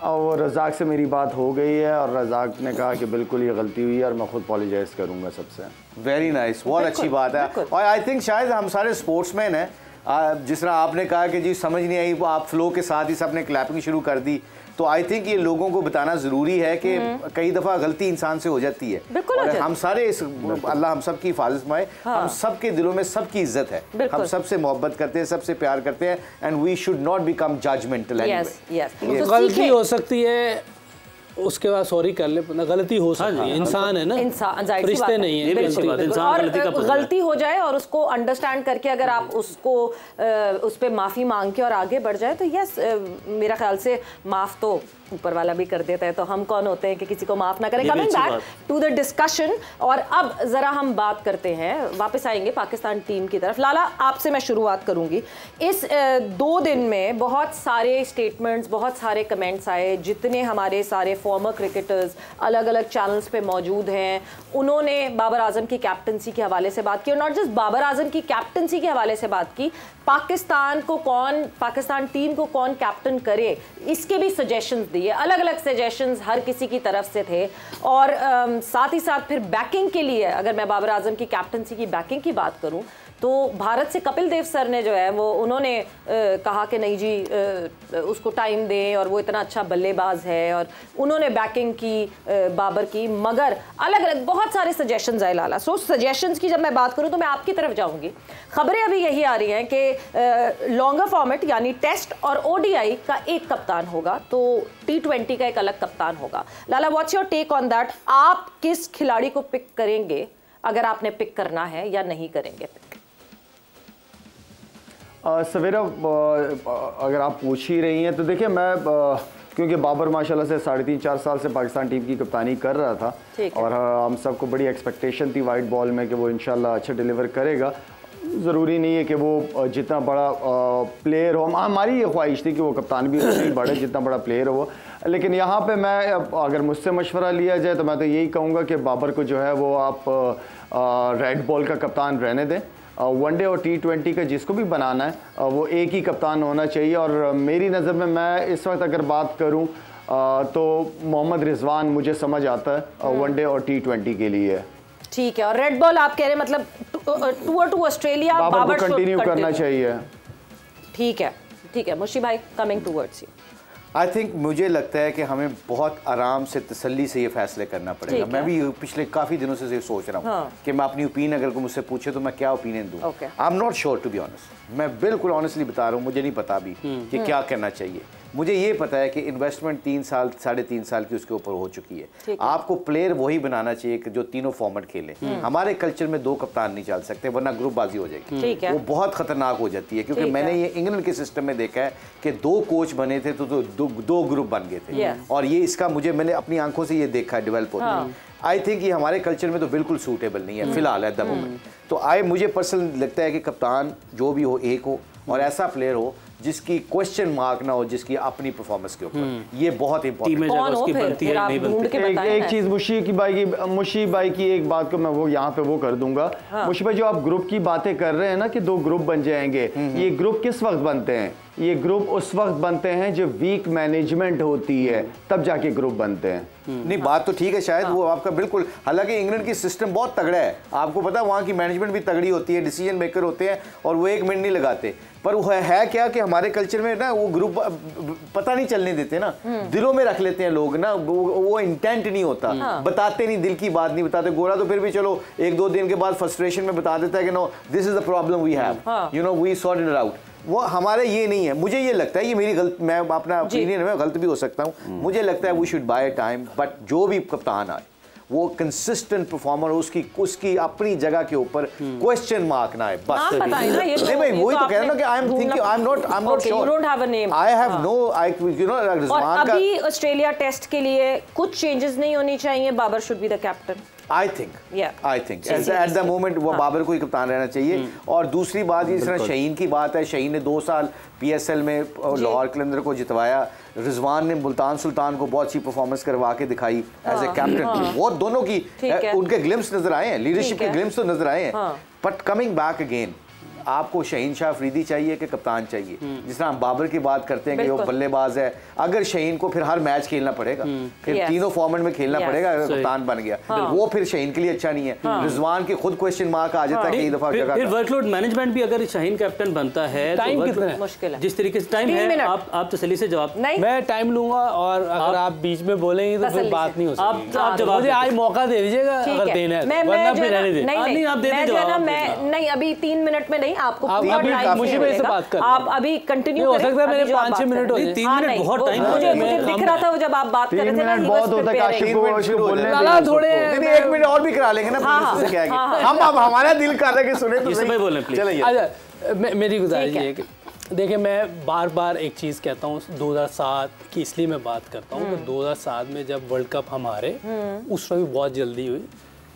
और रज़ाक से मेरी बात हो गई है और रज़ाक ने कहा कि बिल्कुल ये गलती हुई है और मैं खुद अपोलोजाइज करूंगा सबसे। वेरी नाइस, बहुत अच्छी बात है। और आई थिंक शायद हम सारे स्पोर्ट्समैन हैं, जिस तरह आपने कहा कि जी समझ नहीं आई, आप फ्लो के साथ ही सबने क्लैपिंग शुरू कर दी, तो आई थिंक ये लोगों को बताना ज़रूरी है कि कई दफ़ा गलती इंसान से हो जाती है। और हम सारे अल्लाह हम सब की हिफाजत में, हम सब के दिलों में सबकी इज्जत है, हम सबसे मोहब्बत करते हैं, सबसे प्यार करते हैं, and we should not become judgmental. गलती हो सकती है, उसके बाद सॉरी कर ले, गलती हो सकती है, इंसान है ना, रिश्ते नहीं है। और गलती हो जाए और उसको अंडरस्टैंड करके अगर आप उसको उस पर माफ़ी मांग के और आगे बढ़ जाए तो यस, मेरा ख्याल से माफ़ तो ऊपर वाला भी कर देता है, तो हम कौन होते हैं कि किसी को माफ ना करें। Coming back to the discussion, और अब जरा हम बात करते हैं, वापस आएंगे पाकिस्तान टीम की तरफ। लाला, आपसे मैं शुरुआत करूंगी। इस 2 दिन में बहुत सारे स्टेटमेंट्स, बहुत सारे कमेंट्स आए, जितने हमारे सारे फॉर्मर क्रिकेटर्स अलग अलग चैनल्स पे मौजूद हैं, उन्होंने बाबर आजम की कैप्टनसी के हवाले से बात की, और नॉट जस्ट बाबर आजम की कैप्टनसी के हवाले से बात की, पाकिस्तान टीम को कौन कैप्टन करे, इसके भी सजेशंस दिए। अलग अलग सजेशंस हर किसी की तरफ से थे। और साथ ही साथ फिर बैकिंग के लिए, अगर मैं बाबर आजम की कैप्टनसी की बैकिंग की बात करूं तो भारत से कपिल देव सर ने जो है वो उन्होंने कहा कि नहीं जी उसको टाइम दें और वो इतना अच्छा बल्लेबाज है, और उन्होंने बैकिंग की बाबर की, मगर अलग अलग बहुत सारे सजेशंस आए लाला। सो सजेशंस की जब मैं बात करूं तो मैं आपकी तरफ जाऊंगी। खबरें अभी यही आ रही हैं कि लॉन्गर फॉर्मेट यानी टेस्ट और ODI का एक कप्तान होगा, तो T20 का एक अलग कप्तान होगा। Lala, what's your take on that? आप किस खिलाड़ी को पिक करेंगे अगर आपने पिक करना है, या नहीं करेंगे पिक? सवेरा, अगर आप पूछ ही रही हैं तो देखिए, मैं क्योंकि बाबर माशाल्लाह से 3.5-4 साल से पाकिस्तान टीम की कप्तानी कर रहा था, और हम सबको बड़ी एक्सपेक्टेशन थी वाइट बॉल में कि वो इंशाल्लाह अच्छा डिलीवर करेगा। ज़रूरी नहीं है कि वो जितना बड़ा प्लेयर हो, हमारी ये ख्वाहिश थी कि वो कप्तान भी उतना ही बढ़े जितना बड़ा प्लेयर हो वो। लेकिन यहाँ पे मैं, अगर मुझसे मशवरा लिया जाए तो मैं तो यही कहूँगा कि बाबर को जो है वो आप रेड बॉल का कप्तान रहने दें। वनडे और T20 का जिसको भी बनाना है वो एक ही कप्तान होना चाहिए। और मेरी नज़र में, मैं इस वक्त अगर बात करूं तो मोहम्मद रिजवान मुझे समझ आता है वनडे और T20 के लिए। ठीक है, और रेड बॉल आप कह रहे हैं मतलब टूर टू ऑस्ट्रेलिया बाबर को कंटिन्यू करना चाहिए। ठीक है मुशी भाई, coming towards you. I think मुझे लगता है कि हमें बहुत आराम से, तसल्ली से ये फैसले करना पड़ेगा। मैं भी पिछले काफ़ी दिनों से ये सोच रहा हूँ कि मैं अपनी ओपिनियन, अगर कोई मुझसे पूछे तो मैं क्या ओपिनियन दूँ। I am not sure, to be honest. मैं बिल्कुल ऑनेस्टली बता रहा हूँ, मुझे नहीं पता अभी कि क्या करना चाहिए। मुझे ये पता है कि इन्वेस्टमेंट 3 साल 3.5 साल की उसके ऊपर हो चुकी है। आपको प्लेयर वही बनाना चाहिए कि जो तीनों फॉर्मेट खेले। हमारे कल्चर में 2 कप्तान नहीं चल सकते, वरना ग्रुपबाजी हो जाएगी, वो बहुत खतरनाक हो जाती है। क्योंकि मैंने ये इंग्लैंड के सिस्टम में देखा है कि 2 कोच बने थे तो 2 ग्रुप बन गए थे, और ये इसका मैंने अपनी आंखों से ये देखा है डेवलप होते। आई थिंक ये हमारे कल्चर में तो बिल्कुल सूटेबल नहीं है फिलहाल एट द मोमेंट। तो मुझे पर्सनली लगता है कि कप्तान जो भी हो, एक हो, और ऐसा प्लेयर हो जिसकी क्वेश्चन मार्क ना हो, जिसकी अपनी परफॉर्मेंस के ऊपर, ये बहुत इंपॉर्टेंट है। एक चीज मुशी भाई की एक बात को मैं वो यहाँ पे वो कर दूंगा। मुशी भाई, जो आप ग्रुप की बातें कर रहे हैं ना कि 2 ग्रुप बन जाएंगे, ये ग्रुप किस वक्त बनते हैं? ये ग्रुप उस वक्त बनते हैं जब वीक मैनेजमेंट होती है, तब जाके ग्रुप बनते हैं। नहीं, बात तो ठीक है शायद, वो आपका बिल्कुल, हालांकि इंग्लैंड की सिस्टम बहुत तगड़ा है, आपको पता है वहाँ की मैनेजमेंट भी तगड़ी होती है, डिसीजन मेकर होते हैं और वो 1 मिनट नहीं लगाते। पर वो है क्या कि हमारे कल्चर में ना वो ग्रुप पता नहीं चलने देते ना, दिलों में रख लेते हैं लोग ना, वो इंटेंट नहीं होता, बताते नहीं, दिल की बात नहीं बताते। गोरा तो फिर भी चलो 1-2 दिन के बाद फ्रस्ट्रेशन में बता देता है कि no this is the problem we have, you know we sort it out. वो हमारे ये नहीं है। मुझे ये लगता है, ये मेरी गलत, मैं अपना ओपिनियन है, गलत भी हो सकता हूँ, मुझे लगता है we should buy time, but जो भी कप्तान आए वो कंसिस्टेंट परफॉर्मर, उसकी अपनी जगह के ऊपर क्वेश्चन मार्क ना है बस। नहीं भाई, वही तो कह रहा हूं कि I am thinking, I am not sure, you don't have a name, I have no, I you know Rizwan का। अभी ऑस्ट्रेलिया टेस्ट के लिए कुछ चेंजेस नहीं होनी चाहिए, Babar should be the captain. I think at the moment वो बाबर को ही कप्तान रहना चाहिए। और दूसरी बात, जिस तरह शहीन की बात है, शहीन ने 2 साल PSL में लाहौर कलंदर को जितवाया, रिजवान ने मुल्तान सुल्तान को बहुत अच्छी परफॉर्मेंस करवा के दिखाई एज ए कैप्टन। वो दोनों की उनके ग्लिम्स नजर आए हैं, लीडरशिप के ग्लिम्स तो नजर आए हैं। बट कमिंग बैक अगेन, आपको शहीन शाह अफरीदी चाहिए कि कप्तान चाहिए? जिस तरह हम बाबर की बात करते हैं कि वो बल्लेबाज है, अगर शहीन को फिर हर मैच खेलना पड़ेगा, फिर तीनों फॉर्मेट में खेलना पड़ेगा, अगर कप्तान बन गया वो फिर शहीन के लिए अच्छा नहीं है। रिजवान की खुद क्वेश्चन मार्क आ जाता है कई दफा जगह। फिर वर्कलोड मैनेजमेंट भी अगर शहीन कैप्टन बनता है, टाइम कितना है? मुश्किल है। जिस तरीके से टाइम है, आप तसल्ली से जवाब। मैं टाइम लूंगा, और अगर आप बीच में बोलेंगे तो फिर बात नहीं हो सकती। आप जवाब मुझे आज मौका दे दीजिएगा अगर देना है, वरना फिर रहने दे। नहीं, आप दे दीजिए जवाब। नहीं, अभी 3 मिनट में नहीं, आपको मुझे से बात कर, आप अभी कंटिन्यू हो सकता है मेरे 5-6 मिनट हो जाए। 3 मिनट बहुत टाइम मुझे दिख रहा था जब आप बात कर रहे थे ना, बहुत होता है, काशिफ को बोलने लाला थोड़े 1 मिनट और भी करा लेंगे ना, पुलिस से क्या है, हम अब हमारा दिल कर रहे हैं कि सुने तो समय बोलें प्लीज। चलिए, अच्छा, मेरी गुजारिश है कि देखिए, मैं बार बार एक चीज़ कहता हूँ, 2007 की इसलिए मैं बात करता हूँ कि 2007 में जब वर्ल्ड कप हम हारे, उस वक्त बहुत जल्दी हुई,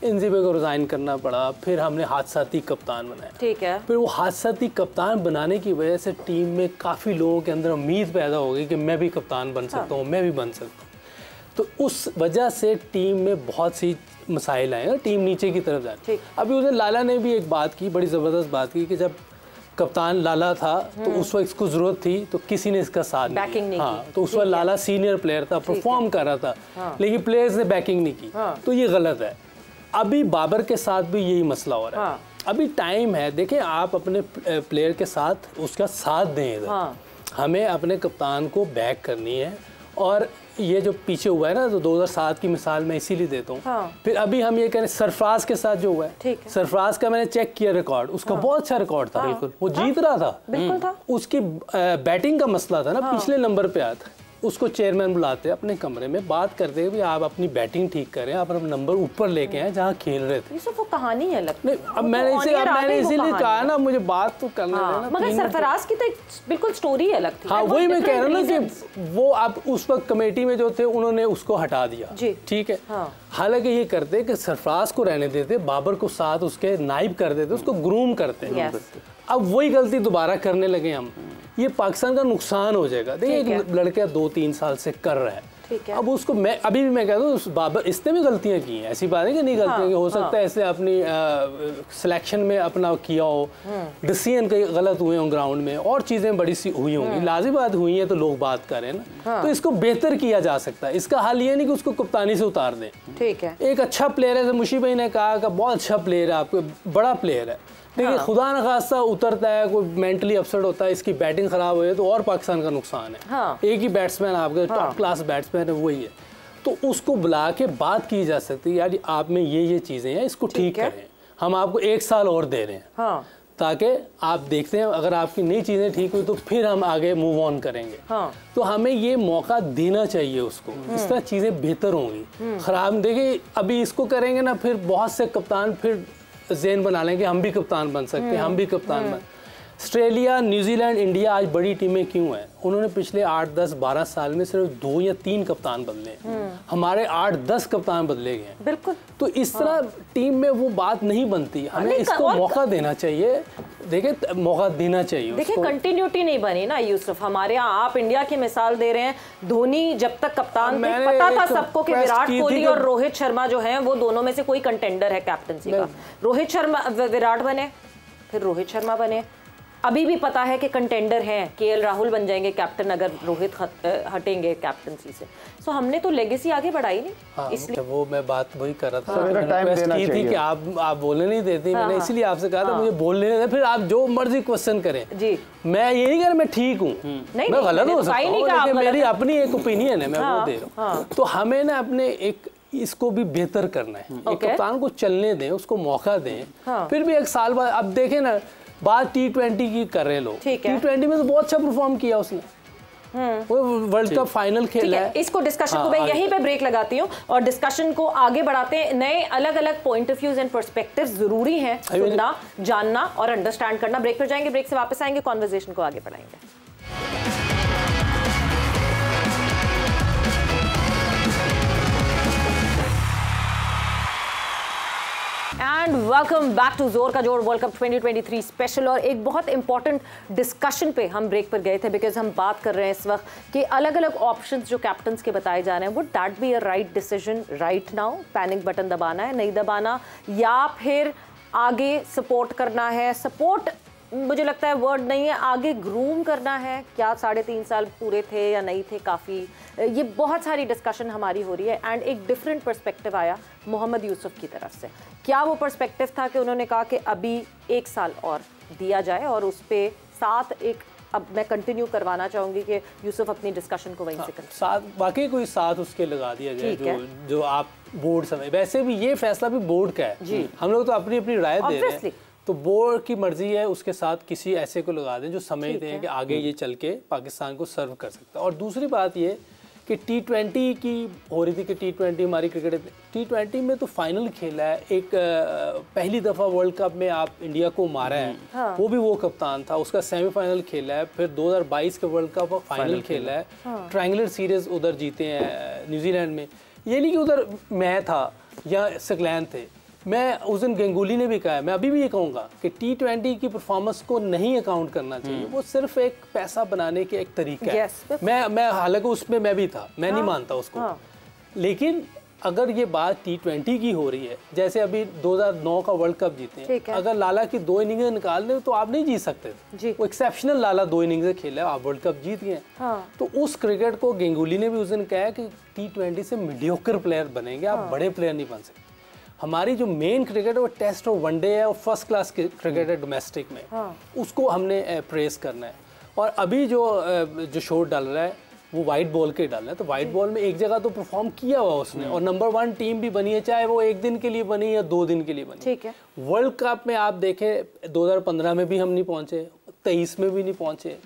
इंजिबे को रिज़ाइन करना पड़ा, फिर हमने हादसाती कप्तान बनाया, ठीक है। फिर वो हादसाती कप्तान बनाने की वजह से टीम में काफ़ी लोगों के अंदर उम्मीद पैदा हो गई कि मैं भी कप्तान बन सकता हूँ, मैं भी बन सकता हूँ। तो उस वजह से टीम में बहुत सी मसाइल आए ना, टीम नीचे की तरफ जाए। अभी उधर लाला ने भी एक बात की, बड़ी ज़बरदस्त बात की, कि जब कप्तान लाला था तो उस वक्त इसको ज़रूरत थी तो किसी ने इसका साथ नहीं दिया। हाँ, तो उस वक्त लाला सीनियर प्लेयर था, परफॉर्म कर रहा था, लेकिन प्लेयर्स ने बैकिंग नहीं की, तो ये गलत है। अभी बाबर के साथ भी यही मसला हो रहा है। अभी टाइम है, देखें, आप अपने प्लेयर के साथ उसका साथ दें इधर, हमें अपने कप्तान को बैक करनी है। और ये जो पीछे हुआ है ना, तो 2007 की मिसाल मैं इसीलिए देता हूँ। फिर अभी हम ये कह रहे हैं सरफराज के साथ जो हुआ है, सरफराज का मैंने चेक किया रिकॉर्ड, उसका बहुत अच्छा रिकॉर्ड था, बिल्कुल वो जीत रहा था, उसकी बैटिंग का मसला था ना, पिछले नंबर पे आया था। उसको चेयरमैन बुलाते अपने कमरे में, बात करते हैं, आप अपनी बैटिंग ठीक करें, आप अपना नंबर ऊपर लेके आए जहाँ खेल रहे थे। ये वो कहानी है लगता है। अब मैंने इसीलिए कहा ना, मुझे बात तो करने देना। मगर सरफराज की तो बिल्कुल स्टोरी अलग थी। हाँ, वही मैं कह रहा हूँ ना कि वो आप उस वक्त कमेटी में जो थे उन्होंने उसको हटा दिया, ठीक है। हालांकि ये करते कि सरफराज को रहने देते, बाबर को साथ उसके नाइब कर देते, उसको ग्रूम करते। अब वही गलती दोबारा करने लगे हम, ये पाकिस्तान का नुकसान हो जाएगा। देखिए, एक लड़का 2-3 साल से कर रहा है, अब उसको मैं अभी भी मैं कहता हूँ, बाबर इसने भी गलतियाँ की हैं, ऐसी बात है कि नहीं गलतियाँ की, हो सकता है ऐसे अपनी सिलेक्शन में अपना किया हो, डिसीजन कई गलत हुए हों ग्राउंड में, और चीज़ें बड़ी सी हुई होंगी, लाजिम बात हुई है तो लोग बात करें ना, तो इसको बेहतर किया जा सकता है। इसका हल ये नहीं कि उसको कप्तानी से उतार दें, ठीक है। एक अच्छा प्लेयर है, मुशी भाई ने कहा कि बहुत अच्छा प्लेयर है, आपको बड़ा प्लेयर है, लेकिन खुदा न खास्ता उतरता है, कोई मेंटली अपसेट होता है, इसकी बैटिंग खराब हो जाए तो और पाकिस्तान का नुकसान है। एक ही बैट्समैन आपके टॉप क्लास बैट्समैन है, वही है, तो उसको बुला के बात की जा सकती है, यार आप में ये चीज़ें हैं, इसको ठीक करें, हम आपको 1 साल और दे रहे हैं, ताकि आप देखते हैं अगर आपकी नई चीज़ें ठीक हुई तो फिर हम आगे मूव ऑन करेंगे। तो हमें ये मौका देना चाहिए उसको, इस तरह चीज़ें बेहतर होंगी। ख़राब देखिए, अभी इसको करेंगे ना, फिर बहुत से कप्तान फिर ज़हन बना लेंगे हम भी कप्तान बन सकते हैं, हम भी कप्तान बन। ऑस्ट्रेलिया, न्यूजीलैंड, इंडिया आज बड़ी टीमें क्यों हैं? उन्होंने पिछले 8, 10, 12 साल में सिर्फ 2 या 3 कप्तान बदले हैं, हमारे 8, 10 कप्तान बदले गए हैं। बिल्कुल। तो इस तरह टीम में वो बात नहीं बनती, हमें इसको मौका देना चाहिए। देखिए, मौका देना चाहिए। देखिए, कंटिन्यूटी नहीं बनी ना यूसुफ, हमारे यहाँ आप इंडिया की मिसाल दे रहे हैं, धोनी जब तक कप्तान थे, पता था सबको कि विराट कोहली और रोहित शर्मा जो हैं वो दोनों में से कोई कंटेंडर है कैप्टनसी का। रोहित शर्मा, विराट बने, फिर रोहित शर्मा बने, अभी भी पता है कि कंटेंडर हैं, केएल राहुल बन जाएंगे कैप्टन अगर रोहित हटेंगे कैप्टनसी से। सो हमने तो लेगेसी आगे बढ़ाई नहीं। हाँ, इसलिए वो मैं बात वही कर रहा था, टाइम देना की थी कि आप बोलने नहीं देती, मैंने इसीलिए आपसे कहा था मुझे बोलने नहीं देते, फिर आप जो मर्जी क्वेश्चन करें जी। मैं ये नहीं कह रहा मैं ठीक हूँ, मैं गलत हो सकता हूँ, लेकिन मेरी अपनी एक ओपिनियन है, मैं वो दे रहा हूँ। तो हमें ना अपने एक इसको भी बेहतर करना है, एक कप्तान को चलने दें, उसको मौका दें। फिर भी एक साल बाद अब देखें ना, बात T20 की कर रहे लोग, T20 में तो बहुत अच्छा परफॉर्म किया उसने, वो वर्ल्ड कप फाइनल खेला है। इसको डिस्कशन को मैं यहीं पे ब्रेक लगाती हूँ और डिस्कशन को आगे बढ़ाते हैं। नए अलग अलग point of views and perspectives जरूरी हैं सुनना, जानना और अंडरस्टैंड करना। ब्रेक पर जाएंगे, ब्रेक से वापस आएंगे, कॉन्वर्सेशन को आगे बढ़ाएंगे। एंड वेलकम बैक टू जोर का जोड़ वर्ल्ड कप 2023 स्पेशल। और एक बहुत इंपॉर्टेंट डिस्कशन पे हम ब्रेक पर गए थे, बिकॉज हम बात कर रहे हैं इस वक्त कि अलग अलग ऑप्शंस जो कैप्टन्स के बताए जा रहे हैं, would that be a right decision right now? Panic button दबाना है, नहीं दबाना, या फिर आगे सपोर्ट करना है? सपोर्ट मुझे लगता है वर्ड नहीं है, आगे ग्रूम करना है। क्या 3.5 साल पूरे थे या नहीं थे? काफ़ी ये बहुत सारी डिस्कशन हमारी हो रही है। एंड एक डिफरेंट पर्सपेक्टिव आया मोहम्मद यूसुफ की तरफ से। क्या वो पर्सपेक्टिव था कि उन्होंने कहा कि अभी 1 साल और दिया जाए और उस पर साथ एक, अब मैं कंटिन्यू करवाना चाहूँगी कि यूसुफ अपनी डिस्कशन को वहीं से करें, साथ वाकई कोई साथ उसके लगा दिया जाए, जो आप बोर्ड समय, वैसे भी ये फैसला भी बोर्ड का है जी, हम लोग तो अपनी अपनी राय दे रहे हैं, तो बोर्ड की मर्जी है, उसके साथ किसी ऐसे को लगा दें जो समझते हैं कि आगे ये चल के पाकिस्तान को सर्व कर सकता है। और दूसरी बात ये कि T20 की हो रही थी कि T20 हमारी क्रिकेट, T20 में तो फाइनल खेला है, एक पहली दफ़ा वर्ल्ड कप में आप इंडिया को मारा है, वो भी वो कप्तान था, उसका सेमीफाइनल खेला है, फिर 2022 के वर्ल्ड कप फाइनल खेला है, ट्रायंगुलर सीरीज़ उधर जीते हैं न्यूजीलैंड में। ये नहीं कि उधर मैं था या सकलैन थे, मैं उस दिन गंगूली ने भी कहा है, मैं अभी भी ये कहूँगा कि T20 की परफॉर्मेंस को नहीं अकाउंट करना चाहिए, वो सिर्फ एक पैसा बनाने के एक तरीका है। मैं हालांकि उसमें मैं भी था, मैं नहीं मानता उसको, लेकिन अगर ये बात T20 की हो रही है, जैसे अभी 2009 का वर्ल्ड कप जीते हैं, अगर लाला की 2 इनिंग्स निकाल दें तो आप नहीं जीत सकते थे, वो एक्सेप्शनल लाला 2 इनिंग्स खेला है, आप वर्ल्ड कप जीत गए। तो उस क्रिकेट को गंगूली ने भी उस दिन कहा कि T20 से मीडियोकर प्लेयर बनेंगे, आप बड़े प्लेयर नहीं बन सकते। हमारी जो मेन क्रिकेट है वो टेस्ट और वनडे है और फर्स्ट क्लास क्रिकेट है डोमेस्टिक में, उसको हमने प्रेस करना है। और अभी जो शोट डाल रहा है वो वाइट बॉल के डाल रहा है, तो वाइट बॉल में एक जगह तो परफॉर्म किया हुआ उसने, और नंबर 1 टीम भी बनी है, चाहे वो 1 दिन के लिए बनी या 2 दिन के लिए बनी। ठीक है, वर्ल्ड कप में आप देखें 2015 में भी हम नहीं पहुंचे, 23 में भी नहीं पहुंचे,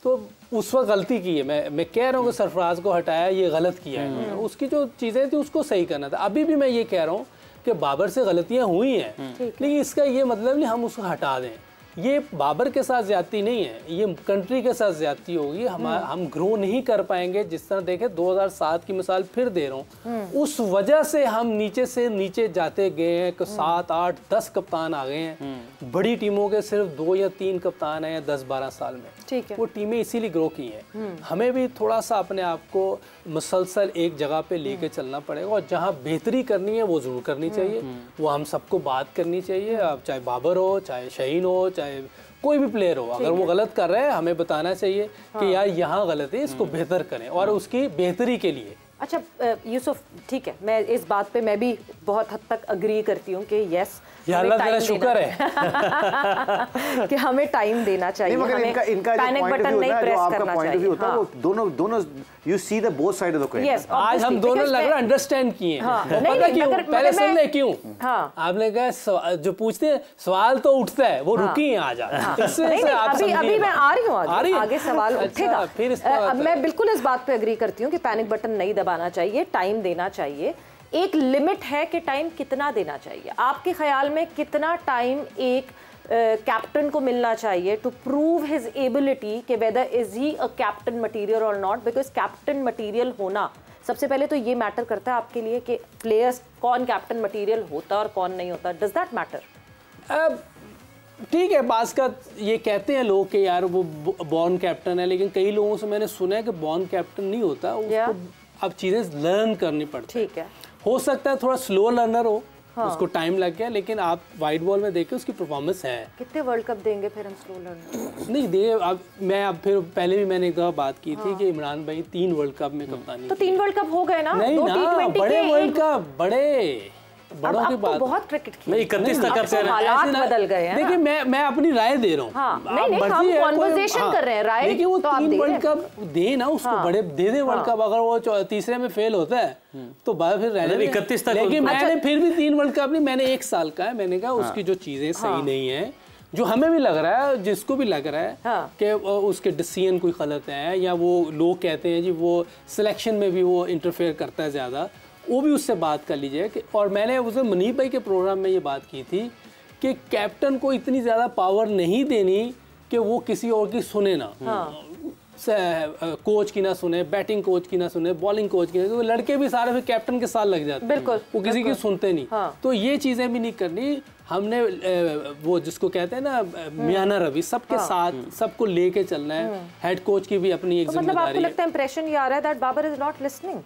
तो उस वक्त गलती की है। मैं कह रहा हूँ कि सरफराज को हटाया, ये गलत किया है, उसकी जो चीज़ें थी उसको सही करना था। अभी भी मैं ये कह रहा हूँ कि बाबर से गलतियां हुई हैं, लेकिन इसका ये मतलब नहीं हम उसको हटा दें। ये बाबर के साथ ज्यादती नहीं है, ये कंट्री के साथ ज्यादती होगी। हम ग्रो नहीं कर पाएंगे। जिस तरह देखें 2007 की मिसाल फिर दे रहा हूँ, उस वजह से हम नीचे से नीचे जाते गए हैं कि 7, 8, 10 कप्तान आ गए हैं। बड़ी टीमों के सिर्फ 2 या 3 कप्तान हैं 10-12 साल में। ठीक है, वो टीमें इसीलिए ग्रो की हैं। हमें भी थोड़ा सा अपने आप को मुसलसल एक जगह पे लेके चलना पड़ेगा, और जहाँ बेहतरी करनी है वो जरूर करनी चाहिए, वो हम सबको बात करनी चाहिए। अब चाहे बाबर हो, चाहे शहीन हो, चाहे कोई भी प्लेयर हो, अगर वो गलत कर रहा है हमें बताना चाहिए कि यार यहाँ गलत है, इसको बेहतर करें और उसकी बेहतरी के लिए। अच्छा यूसुफ, ठीक है, मैं इस बात पे मैं भी बहुत हद तक अग्री करती हूँ कि यस, अल्लाह तेरा शुक्र है कि हमें टाइम देना चाहिए, हमें पैनिक बटन नहीं प्रेस करना चाहिए। दोनों you see the both side of the coin. Yes, आज हम दोनों लग रहा अंडरस्टैंड किए हैं। पता क्यों? पहले सुनने क्यों? आपने कहा जो पूछते हैं सवाल तो उठता है, वो रुकी हैं आज। अभी मैं आ रही हूँ, आगे सवाल उठेगा। फिर मैं बिल्कुल इस बात पे अग्री करती हूँ कि पैनिक बटन नहीं दबाना चाहिए, टाइम देना चाहिए। एक लिमिट है कि टाइम कितना देना चाहिए। आपके ख्याल में कितना टाइम एक कैप्टन को मिलना चाहिए टू प्रूव हिज एबिलिटी कि whether is he a captain material और नॉट? बिकॉज कैप्टन मटीरियल होना सबसे पहले तो ये मैटर करता है आपके लिए कि प्लेयर्स कौन कैप्टन मटीरियल होता है और कौन नहीं होता। Does that matter? ठीक है, बास का ये कहते हैं लोग कि यार वो बॉर्न कैप्टन है, लेकिन कई लोगों से मैंने सुना है कि बॉर्न कैप्टन नहीं होता, उसको अब चीज़ें लर्न करनी पड़ती है। ठीक है, हो सकता है थोड़ा स्लो लर्नर हो, उसको टाइम लग गया, लेकिन आप वाइट बॉल में देखें उसकी परफॉर्मेंस है। कितने वर्ल्ड कप देंगे फिर हम स्लो लर्नर? नहीं दे, अब फिर पहले भी मैंने एक दफा बात की थी कि इमरान भाई 3 वर्ल्ड कप में कप्तानी, तो 3 वर्ल्ड कप हो गए ना? नहीं ना, बड़े वर्ल्ड कप, बड़ों के बाद बहुत क्रिकेट खेल, 31 तक तो हालात बदल गए हैं। देखिए मैं अपनी राय दे रहा हूँ। हाँ, नहीं हम कॉन्वर्सेशन कर रहे हैं, राय देखिए वो तो आप 3 वर्ल्ड कप दे ना उसको, बड़े दे वर्ल्ड कप। अगर वो तीसरे में फेल होता है तो बाद फिर रहने 31 तक। लेकिन मैंने फिर भी 3 वर्ल्ड कप नहीं, मैंने 1 साल का है, मैंने कहा उसकी जो चीजें सही नहीं है, जो हमें भी लग रहा है, जिसको भी लग रहा है कि उसके डिसीजन कोई गलत है, या वो लोग कहते हैं जी वो सिलेक्शन में भी वो इंटरफेयर करता है ज़्यादा, वो भी उससे बात कर लीजिए। और मैंने उसे मनीप भाई के प्रोग्राम में ये बात की थी कि कैप्टन को इतनी ज़्यादा पावर नहीं देनी कि वो किसी और की सुने ना, कोच की ना सुने, बैटिंग कोच की ना सुने, बॉलिंग कोच की ना, तो लड़के भी सारे फिर कैप्टन के साथ लग जाते हैं, बिल्कुल, वो किसी की सुनते नहीं। तो ये चीज़ें भी नहीं करनी हमने। वो जिसको कहते हैं ना मियाना रवि, सबके साथ सबको लेके चलना है। हेड कोच की भी अपनी एक जिम्मेदारी है। मतलब आपको लगता है इंप्रेशन ये आ रहा है that Babar is not listening?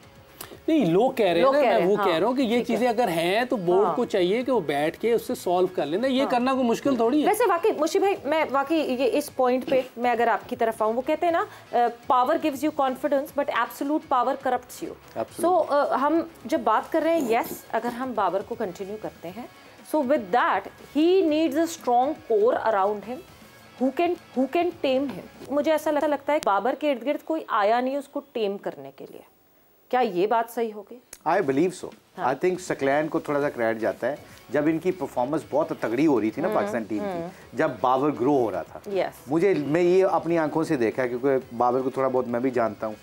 नहीं, लोग कह रहे हैं, मैं वो कह रहा हूँ कि ये चीजें अगर हैं तो बोर्ड को चाहिए कि वो बैठ के उससे सॉल्व कर लेना, ये करना कोई मुश्किल थोड़ी है। वैसे वाकई मुशी भाई, मैं वाकई ये इस पॉइंट पे मैं अगर आपकी तरफ आऊँ, वो कहते हैं ना power gives you confidence but absolute power corrupts you. So हम जब बात कर रहे हैं, यस अगर हम बाबर को कंटिन्यू करते हैं, so with that he needs a strong core around him who can tame him। मुझे ऐसा लगता है बाबर के इर्द गिर्द कोई आया नहीं उसको टेम करने के लिए। क्या ये बात सही होगी? I believe so. I think Saqlain को थोड़ा सा क्रेडिट जाता है, जब इनकी परफॉर्मेंस बहुत तगड़ी हो रही थी ना पाकिस्तान टीम की, जब बाबर ग्रो हो रहा था। मैं ये अपनी आंखों से देखा, क्योंकि बाबर को थोड़ा बहुत मैं भी जानता हूँ।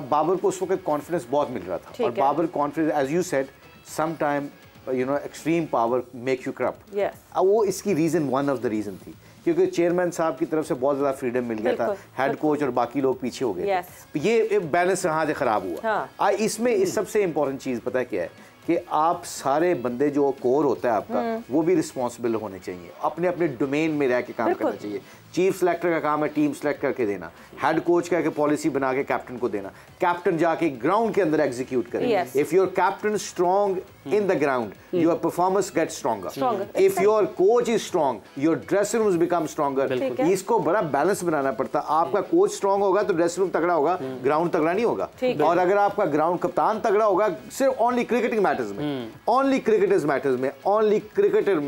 बाबर को उस वक्त कॉन्फिडेंस बहुत मिल रहा था, और Babar confidence, as you said, some time extreme power make you corrupt. वो इसकी reason, one of the reason थी, क्योंकि चेयरमैन साहब की तरफ से बहुत ज़्यादा फ्रीडम मिल गया था, हेड कोच और बाकी लोग पीछे हो गए थे। ये बैलेंस यहाँ से ख़राब हुआ। इसमें सबसे इंपॉर्टेंट चीज़ पता है क्या है, कि आप सारे बंदे जो कोर होता है आपका, वो भी रिस्पॉन्सिबल होने चाहिए, अपने अपने डोमेन में रह के काम करना चाहिए। चीफ सेलेक्टर का काम है टीम सेलेक्ट करके देना, हेड कोच का पॉलिसी बना के कैप्टन को देना, कैप्टन जाके ग्राउंड के अंदर एग्जीक्यूट करे। If your captain strong in the ground, your performance get stronger. If your coach is strong, your dressing rooms become stronger. इसको बड़ा बैलेंस बनाना पड़ता है। आपका कोच स्ट्रॉन्ग होगा तो ड्रेसिंग रूम तगड़ा होगा, ग्राउंड तगड़ा नहीं होगा। और अगर आपका ग्राउंड कप्तान तगड़ा होगा, सिर्फ ओनली क्रिकेटिंग मैटर्स में, ओनली क्रिकेटर्स मैटर्स में, ओनली क्रिकेटिंग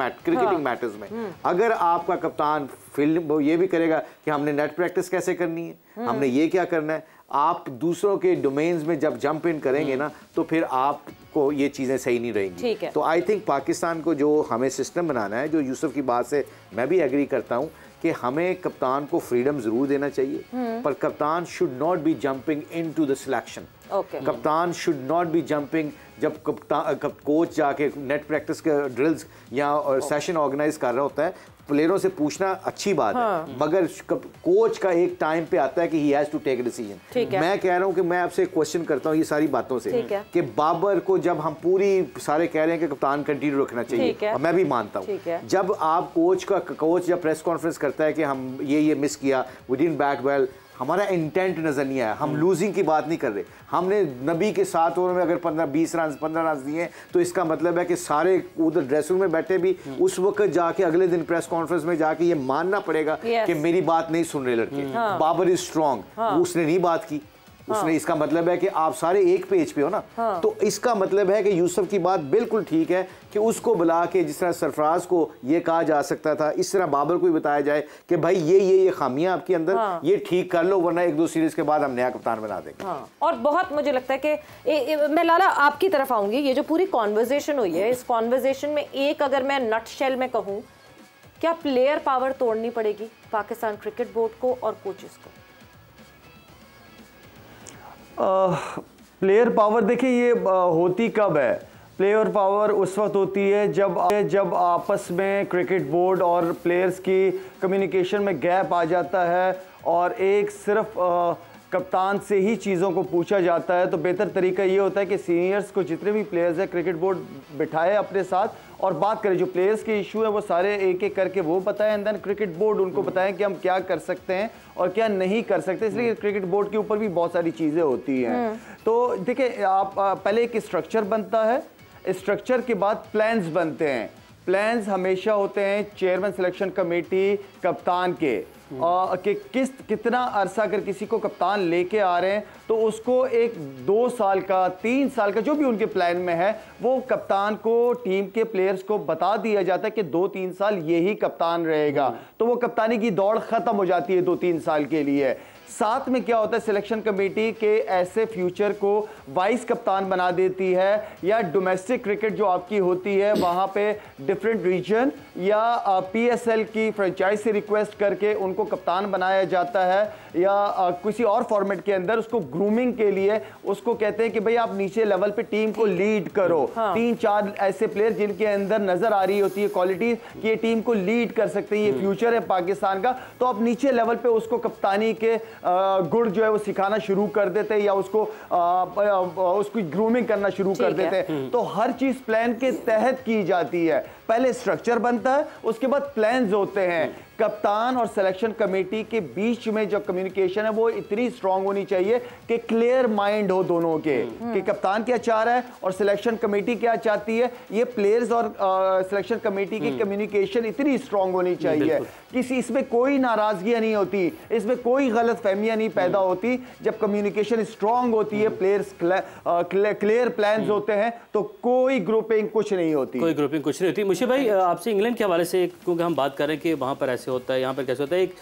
मैटर्स में, अगर आपका कप्तान फील्ड ये भी करेगा कि हमने नेट प्रैक्टिस कैसे करनी है, हमने ये क्या करना है, आप दूसरों के डोमेन्स में जब जंप इन करेंगे ना, तो फिर आपको ये चीज़ें सही नहीं रहेंगी। तो आई थिंक पाकिस्तान को जो हमें सिस्टम बनाना है, जो यूसुफ की बात से मैं भी एग्री करता हूँ कि हमें कप्तान को फ्रीडम ज़रूर देना चाहिए, पर कप्तान should not be jumping into the selection. कप्तान शुड नॉट बी जंपिंग, जब कोच जाके नेट प्रैक्टिस के ड्रिल्स या सेशन ऑर्गेनाइज कर रहा होता है, प्लेयरों से पूछना अच्छी बात है, मगर कोच का एक टाइम पे आता है कि he has to take a decision. मैं कह रहा हूं कि मैं आपसे क्वेश्चन करता हूं ये सारी बातों से, कि बाबर को जब हम पूरी सारे कह रहे हैं कि कप्तान कंटिन्यू रखना चाहिए, और मैं भी मानता हूं, जब आप कोच जब प्रेस कॉन्फ्रेंस करता है कि हम ये मिस किया, वी डिडंट बैट वेल, हमारा इंटेंट नजर नहीं आया, हम लूजिंग की बात नहीं कर रहे, हमने नबी के 7 ओवर में अगर 15-20 रन 15 रन दिए, तो इसका मतलब है कि सारे उधर ड्रेसिंग रूम में बैठे भी उस वक्त जाके अगले दिन प्रेस कॉन्फ्रेंस में जाके ये मानना पड़ेगा कि मेरी बात नहीं सुन रहे लड़के। बाबर इज स्ट्रॉन्ग, उसने नहीं बात की, उसने, इसका मतलब है कि आप सारे एक पेज पे हो ना। तो इसका मतलब है कि यूसुफ की बात बिल्कुल ठीक है कि उसको बुला के, जिस तरह सरफराज को ये कहा जा सकता था, इस तरह बाबर को भी बताया जाए कि भाई ये खामियां आपके अंदर, ये ठीक कर लो, वरना 1-2 सीरीज के बाद हम नया कप्तान बना देंगे। और बहुत मुझे लगता है कि मैं लाला आपकी तरफ आऊंगी, ये जो पूरी कॉन्वर्जेशन हुई है, इस कॉन्वर्जेशन में एक अगर मैं नटशेल में कहूँ, क्या प्लेयर पावर तोड़नी पड़ेगी पाकिस्तान क्रिकेट बोर्ड को और कोचेस को? प्लेयर पावर देखिए ये होती कब है? प्लेयर पावर उस वक्त होती है जब आपस में क्रिकेट बोर्ड और प्लेयर्स की कम्युनिकेशन में गैप आ जाता है, और एक सिर्फ कप्तान से ही चीज़ों को पूछा जाता है। तो बेहतर तरीका ये होता है कि सीनियर्स को, जितने भी प्लेयर्स हैं, क्रिकेट बोर्ड बिठाए अपने साथ और बात करें, जो प्लेयर्स के इशू है वो सारे एक एक करके वो बताएं, एंड देन क्रिकेट बोर्ड उनको बताएं कि हम क्या कर सकते हैं और क्या नहीं कर सकते। इसलिए क्रिकेट बोर्ड के ऊपर भी बहुत सारी चीज़ें होती हैं। तो देखिए, आप पहले एक स्ट्रक्चर बनता है, स्ट्रक्चर के बाद प्लान्स बनते हैं। प्लान्स हमेशा होते हैं चेयरमैन सिलेक्शन कमेटी, कप्तान के, कि कितना अरसा अगर किसी को कप्तान लेके आ रहे हैं तो उसको एक 2 साल का 3 साल का जो भी उनके प्लान में है वो कप्तान को टीम के प्लेयर्स को बता दिया जाता है कि 2-3 साल यही कप्तान रहेगा। तो वो कप्तानी की दौड़ खत्म हो जाती है 2-3 साल के लिए। साथ में क्या होता है, सिलेक्शन कमेटी के ऐसे फ्यूचर को वाइस कप्तान बना देती है, या डोमेस्टिक क्रिकेट जो आपकी होती है वहां पे डिफरेंट रीजन या पीएसएल की फ्रेंचाइज से रिक्वेस्ट करके उनको कप्तान बनाया जाता है, या किसी और फॉर्मेट के अंदर उसको ग्रूमिंग के लिए उसको कहते हैं कि भाई आप नीचे लेवल पे टीम को लीड करो। 3-4 ऐसे प्लेयर जिनके अंदर नजर आ रही होती है क्वालिटी कि ये टीम को लीड कर सकते हैं, ये फ्यूचर है पाकिस्तान का, तो आप नीचे लेवल पे उसको कप्तानी के गुड़ जो है वो सिखाना शुरू कर देते हैं या उसको उसकी ग्रूमिंग करना शुरू कर देते हैं। तो हर चीज प्लान के तहत की जाती है। पहले स्ट्रक्चर बनता है, उसके बाद प्लान्स होते हैं। कप्तान और सिलेक्शन कमेटी के बीच में जो कम्युनिकेशन है वो इतनी स्ट्रांग होनी चाहिए कि क्लियर माइंड हो दोनों के, कि कप्तान क्या चाह रहा है और सिलेक्शन कमेटी क्या चाहती है। ये प्लेयर्स और सिलेक्शन कमेटी की कम्युनिकेशन इतनी स्ट्रांग होनी चाहिए, किसी इसमें कोई नाराजगियां नहीं होती, इसमें कोई गलत फहमियां नहीं पैदा होती। जब कम्युनिकेशन स्ट्रांग होती है, प्लेयर्स क्लियर प्लान्स होते हैं, तो कोई ग्रुपिंग कुछ नहीं होती, कोई ग्रुपिंग कुछ नहीं होती। मुझे भाई आपसे इंग्लैंड के हवाले से, क्योंकि हम बात कर रहे हैं कि वहाँ पर ऐसे होता है, यहाँ पर कैसे होता है, एक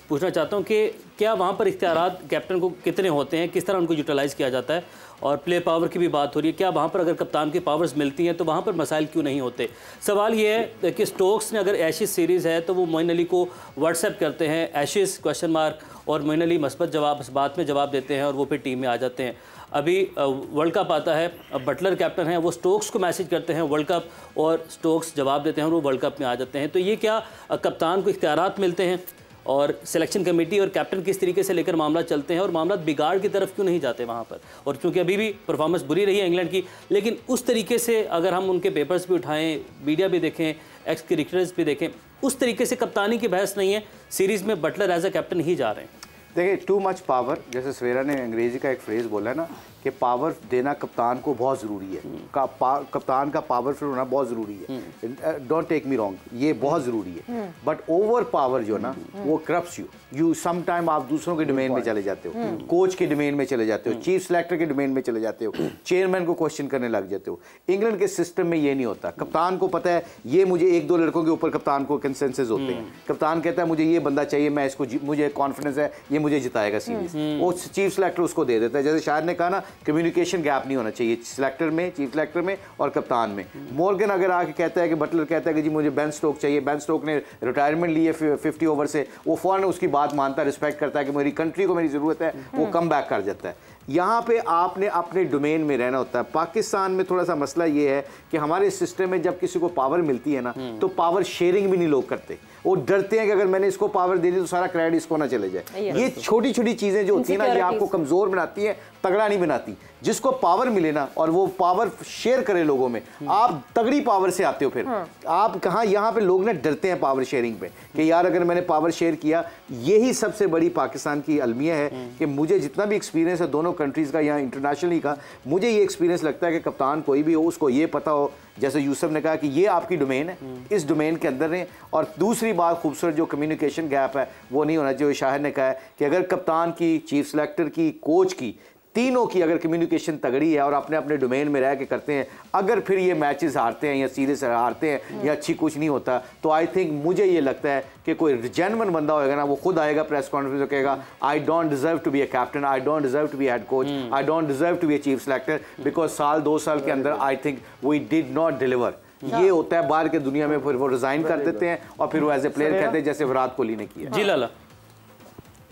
पूछना चाहता हूँ कि क्या वहाँ पर इख्तियारात कैप्टन को कितने होते हैं, किस तरह उनको यूटिलाइज़ किया जाता है, और प्ले पावर की भी बात हो रही है, क्या वहाँ पर अगर कप्तान की पावर्स मिलती हैं तो वहाँ पर मसाइल क्यों नहीं होते। सवाल ये है कि स्टोक्स ने अगर एशेज़ सीरीज़ है तो वो मोइन अली को व्हाट्सएप करते हैं एशेज़ क्वेश्चन मार्क, और मोइन अली मस्बत जवाब इस बात में जवाब देते हैं और वो फिर टीम में आ जाते हैं। अभी वर्ल्ड कप आता है, अब बटलर कैप्टन है, वो स्टोक्स को मैसेज करते हैं वर्ल्ड कप, और स्टोक्स जवाब देते हैं और वो वर्ल्ड कप में आ जाते हैं। तो ये क्या कप्तान को इख्तियारात मिलते हैं, और सिलेक्शन कमेटी और कैप्टन किस तरीके से लेकर मामला चलते हैं, और मामला बिगाड़ की तरफ क्यों नहीं जाते वहाँ पर। और क्योंकि अभी भी परफॉर्मेंस बुरी रही है इंग्लैंड की, लेकिन उस तरीके से अगर हम उनके पेपर्स भी उठाएं, मीडिया भी देखें, एक्स क्रिकेटर्स भी देखें, उस तरीके से कप्तानी की बहस नहीं है। सीरीज़ में बटलर एज अ कैप्टन ही जा रहे हैं। देखिए, टू मच पावर, जैसे सवेरा ने अंग्रेजी का एक फ्रेज़ बोला है ना कि पावर देना कप्तान को बहुत ज़रूरी है, कप्तान का पावरफुल होना बहुत ज़रूरी है। डोंट टेक मी रॉन्ग, ये बहुत ज़रूरी है, बट ओवर पावर जो ना वो करप्ट्स यू सम टाइम आप दूसरों के डोमेन में चले जाते हो, कोच के डोमेन में चले जाते हो, चीफ सेलेक्टर के डोमेन में चले जाते हो, चेयरमैन को क्वेश्चन करने लग जाते हो। इंग्लैंड के सिस्टम में ये नहीं होता। कप्तान को पता है ये मुझे 1-2 लड़कों के ऊपर कप्तान को कंसेंसस होते हैं। कप्तान कहता है मुझे ये बंदा चाहिए, मैं इसको, मुझे कॉन्फिडेंस है ये मुझे जिताएगा सीरीज, वो चीफ सेलेक्टर उसको दे देता है। जैसे शायद ने कहा ना, कम्युनिकेशन गैप नहीं होना चाहिए सिलेक्टर में, चीफ सेलेक्टर में और कप्तान में। मॉर्गन अगर आके कहता है कि बटलर कहता है कि जी मुझे बेन स्टोक चाहिए, बेन स्टोक ने रिटायरमेंट ली है 50 ओवर से, वो फौरन उसकी बात मानता है, रिस्पेक्ट करता है कि मेरी कंट्री को मेरी ज़रूरत है, वो कम बैक कर जाता है। यहाँ पे आपने अपने डोमेन में रहना होता है। पाकिस्तान में थोड़ा सा मसला ये है कि हमारे सिस्टम में जब किसी को पावर मिलती है ना, तो पावर शेयरिंग भी नहीं लोग करते। वो डरते हैं कि अगर मैंने इसको पावर दे दी तो सारा क्रेडिट इसको ना चले जाए। ये छोटी छोटी चीज़ें जो होती है ना, ये आपको कमज़ोर बनाती है, तगड़ा नहीं बनाती। जिसको पावर मिले ना और वो पावर शेयर करे लोगों में, आप तगड़ी पावर से आते हो। फिर आप कहाँ, यहाँ पे लोग ना डरते हैं पावर शेयरिंग पे कि यार अगर मैंने पावर शेयर किया। यही सबसे बड़ी पाकिस्तान की अलमिया है कि मुझे जितना भी एक्सपीरियंस है दोनों कंट्रीज़ का या इंटरनेशनली का, मुझे ये एक्सपीरियंस लगता है कि कप्तान कोई भी हो उसको ये पता हो, जैसे यूसुफ ने कहा कि ये आपकी डोमेन है, इस डोमेन के अंदर रहें। और दूसरी बात खूबसूरत जो कम्युनिकेशन गैप है वो नहीं होना चाहिए। शाहिद ने कहा है कि अगर कप्तान की, चीफ सेलेक्टर की, कोच की, तीनों की अगर कम्युनिकेशन तगड़ी है और अपने अपने डोमेन में रह के करते हैं, अगर फिर ये मैचेस हारते हैं या सीरीज हारते हैं या अच्छी कुछ नहीं होता, तो आई थिंक मुझे ये लगता है कि कोई जेन्युइन बंदा होएगा ना, वो खुद आएगा प्रेस कॉन्फ्रेंस में कहेगा I don't deserve to be a captain, I don't deserve to be head coach, I don't deserve to be a chief selector, because साल 2 साल के अंदर I think we did not deliver. ये होता है बाहर के दुनिया में, फिर वो रिजाइन कर देते हैं और फिर वो एज ए प्लेयर कहते हैं जैसे विराट कोहली ने किया। जी लाला,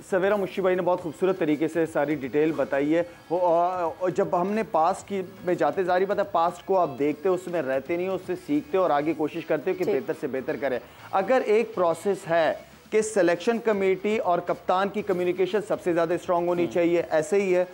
सवेरा मुश्ती भाई ने बहुत खूबसूरत तरीके से सारी डिटेल बताई है। और जब हमने पास्ट की में जाते, जारी बात है, पास्ट को आप देखते हो, उसमें रहते नहीं हो, उससे सीखते हो और आगे कोशिश करते हो कि बेहतर से बेहतर करें। अगर एक प्रोसेस है कि सिलेक्शन कमेटी और कप्तान की कम्युनिकेशन सबसे ज़्यादा स्ट्रांग होनी चाहिए, ऐसे ही है।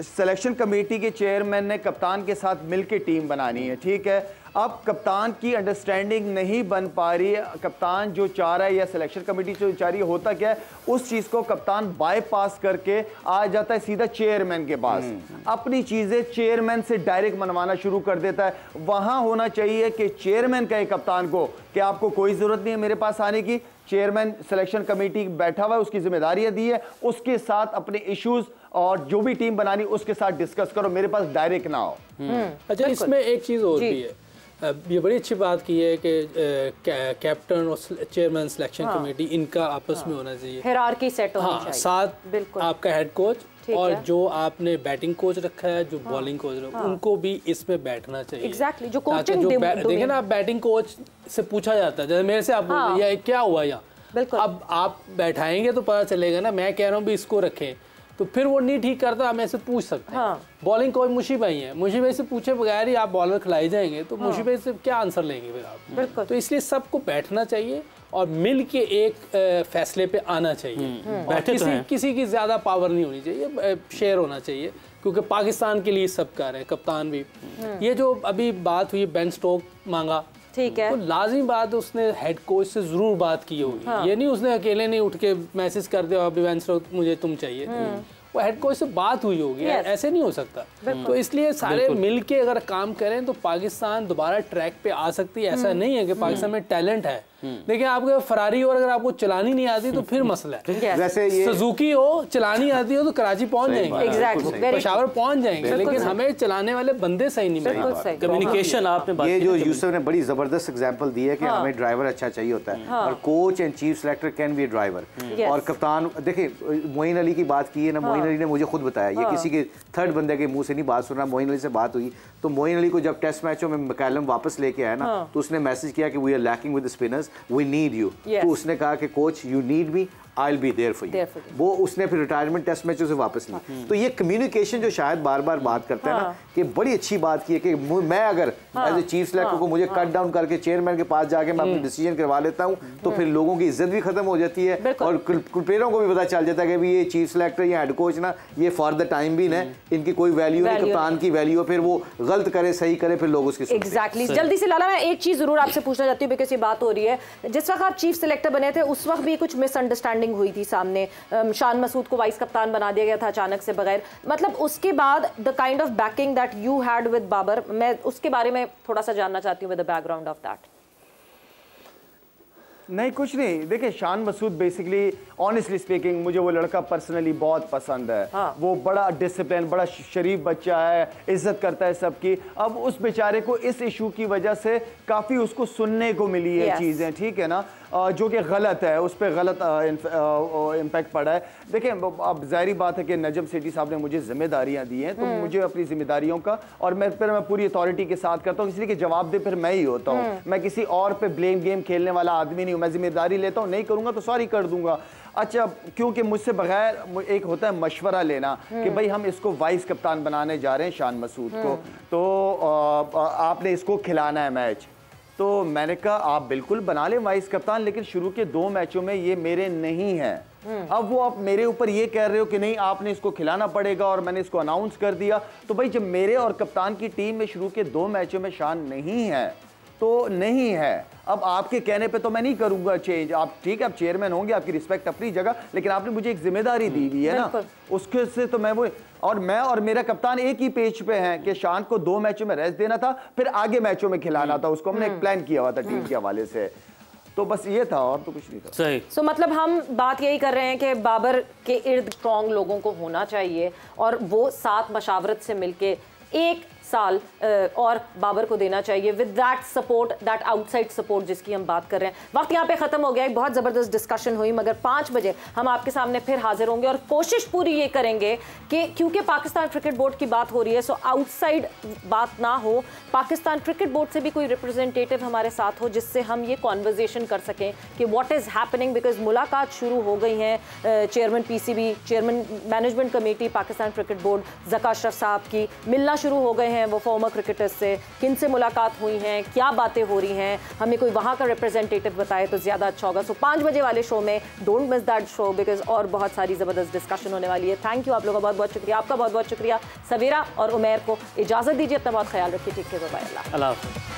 सिलेक्शन कमेटी के चेयरमैन ने कप्तान के साथ मिलकर टीम बनानी है, ठीक है। अब कप्तान की अंडरस्टैंडिंग नहीं बन पा रही है, कप्तान जो चाह रहा है या सिलेक्शन कमेटी जो चाह रही है, होता क्या है उस चीज को कप्तान बाईपास करके आ जाता है सीधा चेयरमैन के पास, अपनी चीजें चेयरमैन से डायरेक्ट मनवाना शुरू कर देता है। वहां होना चाहिए कि चेयरमैन कहे कप्तान को कि आपको कोई जरूरत नहीं है मेरे पास आने की, चेयरमैन सिलेक्शन कमेटी बैठा हुआ है, उसकी जिम्मेदारियां दी है, उसके साथ अपने इश्यूज और जो भी टीम बनानी उसके साथ डिस्कस करो, मेरे पास डायरेक्ट ना हो। अच्छा, इसमें एक चीज और भी है, ये बड़ी अच्छी बात की है कि कैप्टन और चेयरमैन सिलेक्शन कमेटी इनका आपस में होना चाहिए, हायरार्की सेट होनी चाहिए। साथ आपका हेड कोच और जो आपने बैटिंग कोच रखा है, जो बॉलिंग कोच रखा है, उनको भी इसमें बैठना चाहिए। एग्जैक्टली, जो कोचिंग देखें ना, बैटिंग कोच से पूछा जाता है, जैसे मेरे से आप बोलते हैं क्या हुआ यहाँ, अब आप बैठाएंगे तो पता चलेगा ना, मैं कह रहा हूँ भी इसको रखें, तो फिर वो नहीं ठीक करता, हम ऐसे पूछ सकते हैं। बॉलिंग कोच मुशी भाई है, मुशी भाई से पूछे बगैर ही आप बॉलर खिलाई जाएंगे तो मुशी भाई से क्या आंसर लेंगे फिर आप। तो इसलिए सबको बैठना चाहिए और मिल के एक फैसले पे आना चाहिए। और किसी की ज्यादा पावर नहीं होनी चाहिए, शेयर होना चाहिए, क्योंकि पाकिस्तान के लिए सब कर रहे हैं, कप्तान भी। ये जो अभी बात हुई बेन स्टोक मांगा, ठीक है, तो लाजिमी बात उसने हेड कोच से जरूर बात की होगी। ये नहीं उसने अकेले नहीं उठ के मैसेज कर दिया अभी बेन स्टोक मुझे तुम चाहिए, वो हेड कोच से बात हुई होगी। ऐसे नहीं हो सकता। तो इसलिए सारे मिलके अगर काम करें तो पाकिस्तान दोबारा ट्रैक पे आ सकती है। ऐसा नहीं है कि पाकिस्तान में टैलेंट है, देखिए आपको फरारी और अगर आपको चलानी नहीं आती तो फिर मसला है। वैसे ये सुजुकी हो, चलानी आती हो तो कराची पहुंच जाएंगे, पेशावर पहुंच जाएंगे, लेकिन हमें चलाने वाले बंदे सही नहीं मिलते। कम्युनिकेशन आपने ये जो यूसुफ ने बड़ी जबरदस्त एग्जांपल दी है कि हमें ड्राइवर अच्छा चाहिए होता है, और coach and chief selector can be driver. और कप्तान, देखिए मोइन अली की बात की है ना, मोइन अली ने मुझे खुद बताया, ये किसी के थर्ड बंदे के मुंह से नहीं बात सुनना, मोइन अली से बात हुई तो मोइन अली को जब टेस्ट मैचों में मैकलम वापस लेके आया ना, तो उसने मैसेज किया कि we are lacking with the spinners, we need you. तो उसने कहा कि coach you need me, I'll be there for you। वो उसने फिर रिटायरमेंट टेस्ट मैचों से वापस ली। तो ये कम्युनिकेशन जो शायद बार बार बात करते हैं ना, कि बड़ी अच्छी बात की है कि मैं अगर एज ए चीफ सेलेक्टर को मुझे कट डाउन करके चेयरमैन के पास जाके मैं अपनी डिसीजन करवा लेता हूँ, तो फिर लोगों की इज्जत भी खत्म हो जाती है और प्लेयरों को भी पता चल जाता है कि ये चीफ सेलेक्टर या हेड कोच ना, ये फॉर द टाइम भी है, इनकी कोई वैल्यू नहीं, कप्तान की वैल्यू, फिर वो गलत करे सही करे फिर लोग उसकी। एग्जैक्टली। जल्दी से लाला, मैं एक चीज जरूर आपसे पूछना चाहती हूँ, बिकॉज़ ये बात हो रही है, जिस वक्त आप चीफ सेलेक्टर बने थे उस वक्त भी कुछ मिसअंडरस्टैंडिंग हुई थी सामने, शान मसूद को वाइस कप्तान बना दिया गया था अचानक से बगैर, मतलब उसके बाद the kind of backing that you had with Babar, मैं उसके बारे में थोड़ा सा जानना चाहती हूँ, with the background of that. नहीं कुछ नहीं, देखिए Shan Masood basically honestly speaking मुझे वो लड़का पर्सनली बहुत पसंद है। वो बड़ा डिसिप्लिन, बड़ा शरीफ बच्चा है, इज्जत करता है सबकी। अब उस बेचारे को इस इशू की वजह से काफ़ी उसको सुनने को मिली है चीज़ें, ठीक है ना, जो कि गलत है, उस पर गलत इम्पैक्ट पड़ा है। देखिए अब ज़ाहिर बात है कि नजम सेठी साहब ने मुझे जिम्मेदारियां दी हैं, तो मुझे अपनी जिम्मेदारियों का, और मैं पूरी अथॉरिटी के साथ करता हूँ, इसलिए कि जवाब दे फिर मैं ही होता हूँ। मैं किसी और पे ब्लेम गेम खेलने वाला आदमी नहीं हूँ, मैं जिम्मेदारी लेता हूँ, नहीं करूँगा तो सॉरी कर दूंगा। अच्छा, क्योंकि मुझसे बगैर एक होता है मशवरा लेना कि भाई हम इसको वाइस कप्तान बनाने जा रहे हैं शान मसूद को, तो आपने इसको खिलाना है मैच, तो मैंने कहा आप बिल्कुल बना लें वाइस कप्तान, लेकिन शुरू के 2 मैचों में ये मेरे नहीं है। अब वो आप मेरे ऊपर ये कह रहे हो कि नहीं आपने इसको खिलाना पड़ेगा, और मैंने इसको अनाउंस कर दिया, तो भाई जब मेरे और कप्तान की टीम में शुरू के 2 मैचों में शान नहीं है तो नहीं है। अब आपके कहने पे तो मैं नहीं करूंगा चेंज, आप ठीक है, आप चेयरमैन होंगे, आपकी रिस्पेक्ट अपनी जगह, लेकिन आपने मुझे एक जिम्मेदारी दी हुई है ना, उसके से तो मैं वो, और मैं और मेरा कप्तान एक ही पेज पे हैं कि शान को 2 मैचों में रेस्ट देना था, फिर आगे मैचों में खिलाना था उसको, हमने एक प्लान किया हुआ था टीम के हवाले से, तो बस ये था और तो कुछ नहीं था। सही। सो मतलब हम बात यही कर रहे हैं कि बाबर के इर्द स्ट्रॉन्ग लोगों को होना चाहिए, और वो साथ मशावरत से मिलके 1 साल और बाबर को देना चाहिए, with that support, that outside support जिसकी हम बात कर रहे हैं। वक्त यहाँ पे खत्म हो गया, एक बहुत ज़बरदस्त डिस्कशन हुई, मगर 5 बजे हम आपके सामने फिर हाजिर होंगे, और कोशिश पूरी ये करेंगे कि क्योंकि पाकिस्तान क्रिकेट बोर्ड की बात हो रही है, सो आउटसाइड बात ना हो, पाकिस्तान क्रिकेट बोर्ड से भी कोई रिप्रेजेंटेटिव हमारे साथ हो, जिससे हम ये कॉन्वर्जेशन कर सकें कि व्हाट इज़ हैपनिंग, बिकॉज मुलाकात शुरू हो गई हैं chairman PCB, chairman management committee Pakistan cricket board Zaka Ashraf साहब की मिलना शुरू हो गए हैं वो फॉर्मर क्रिकेटर्स से, किन से मुलाकात हुई हैं, क्या बातें हो रही हैं, हमें कोई वहाँ का रिप्रेजेंटेटिव बताए तो ज़्यादा अच्छा होगा। सो 5 बजे वाले शो में don't miss that show, because और बहुत सारी ज़बरदस्त डिस्कशन होने वाली है। थैंक यू, आप लोगों का बहुत बहुत शुक्रिया, आपका बहुत बहुत शुक्रिया। सवेरा और उमेर को इजाज़त दीजिए, अपना बहुत ख्याल रखिए, ठीक है, बाय, अल्लाह।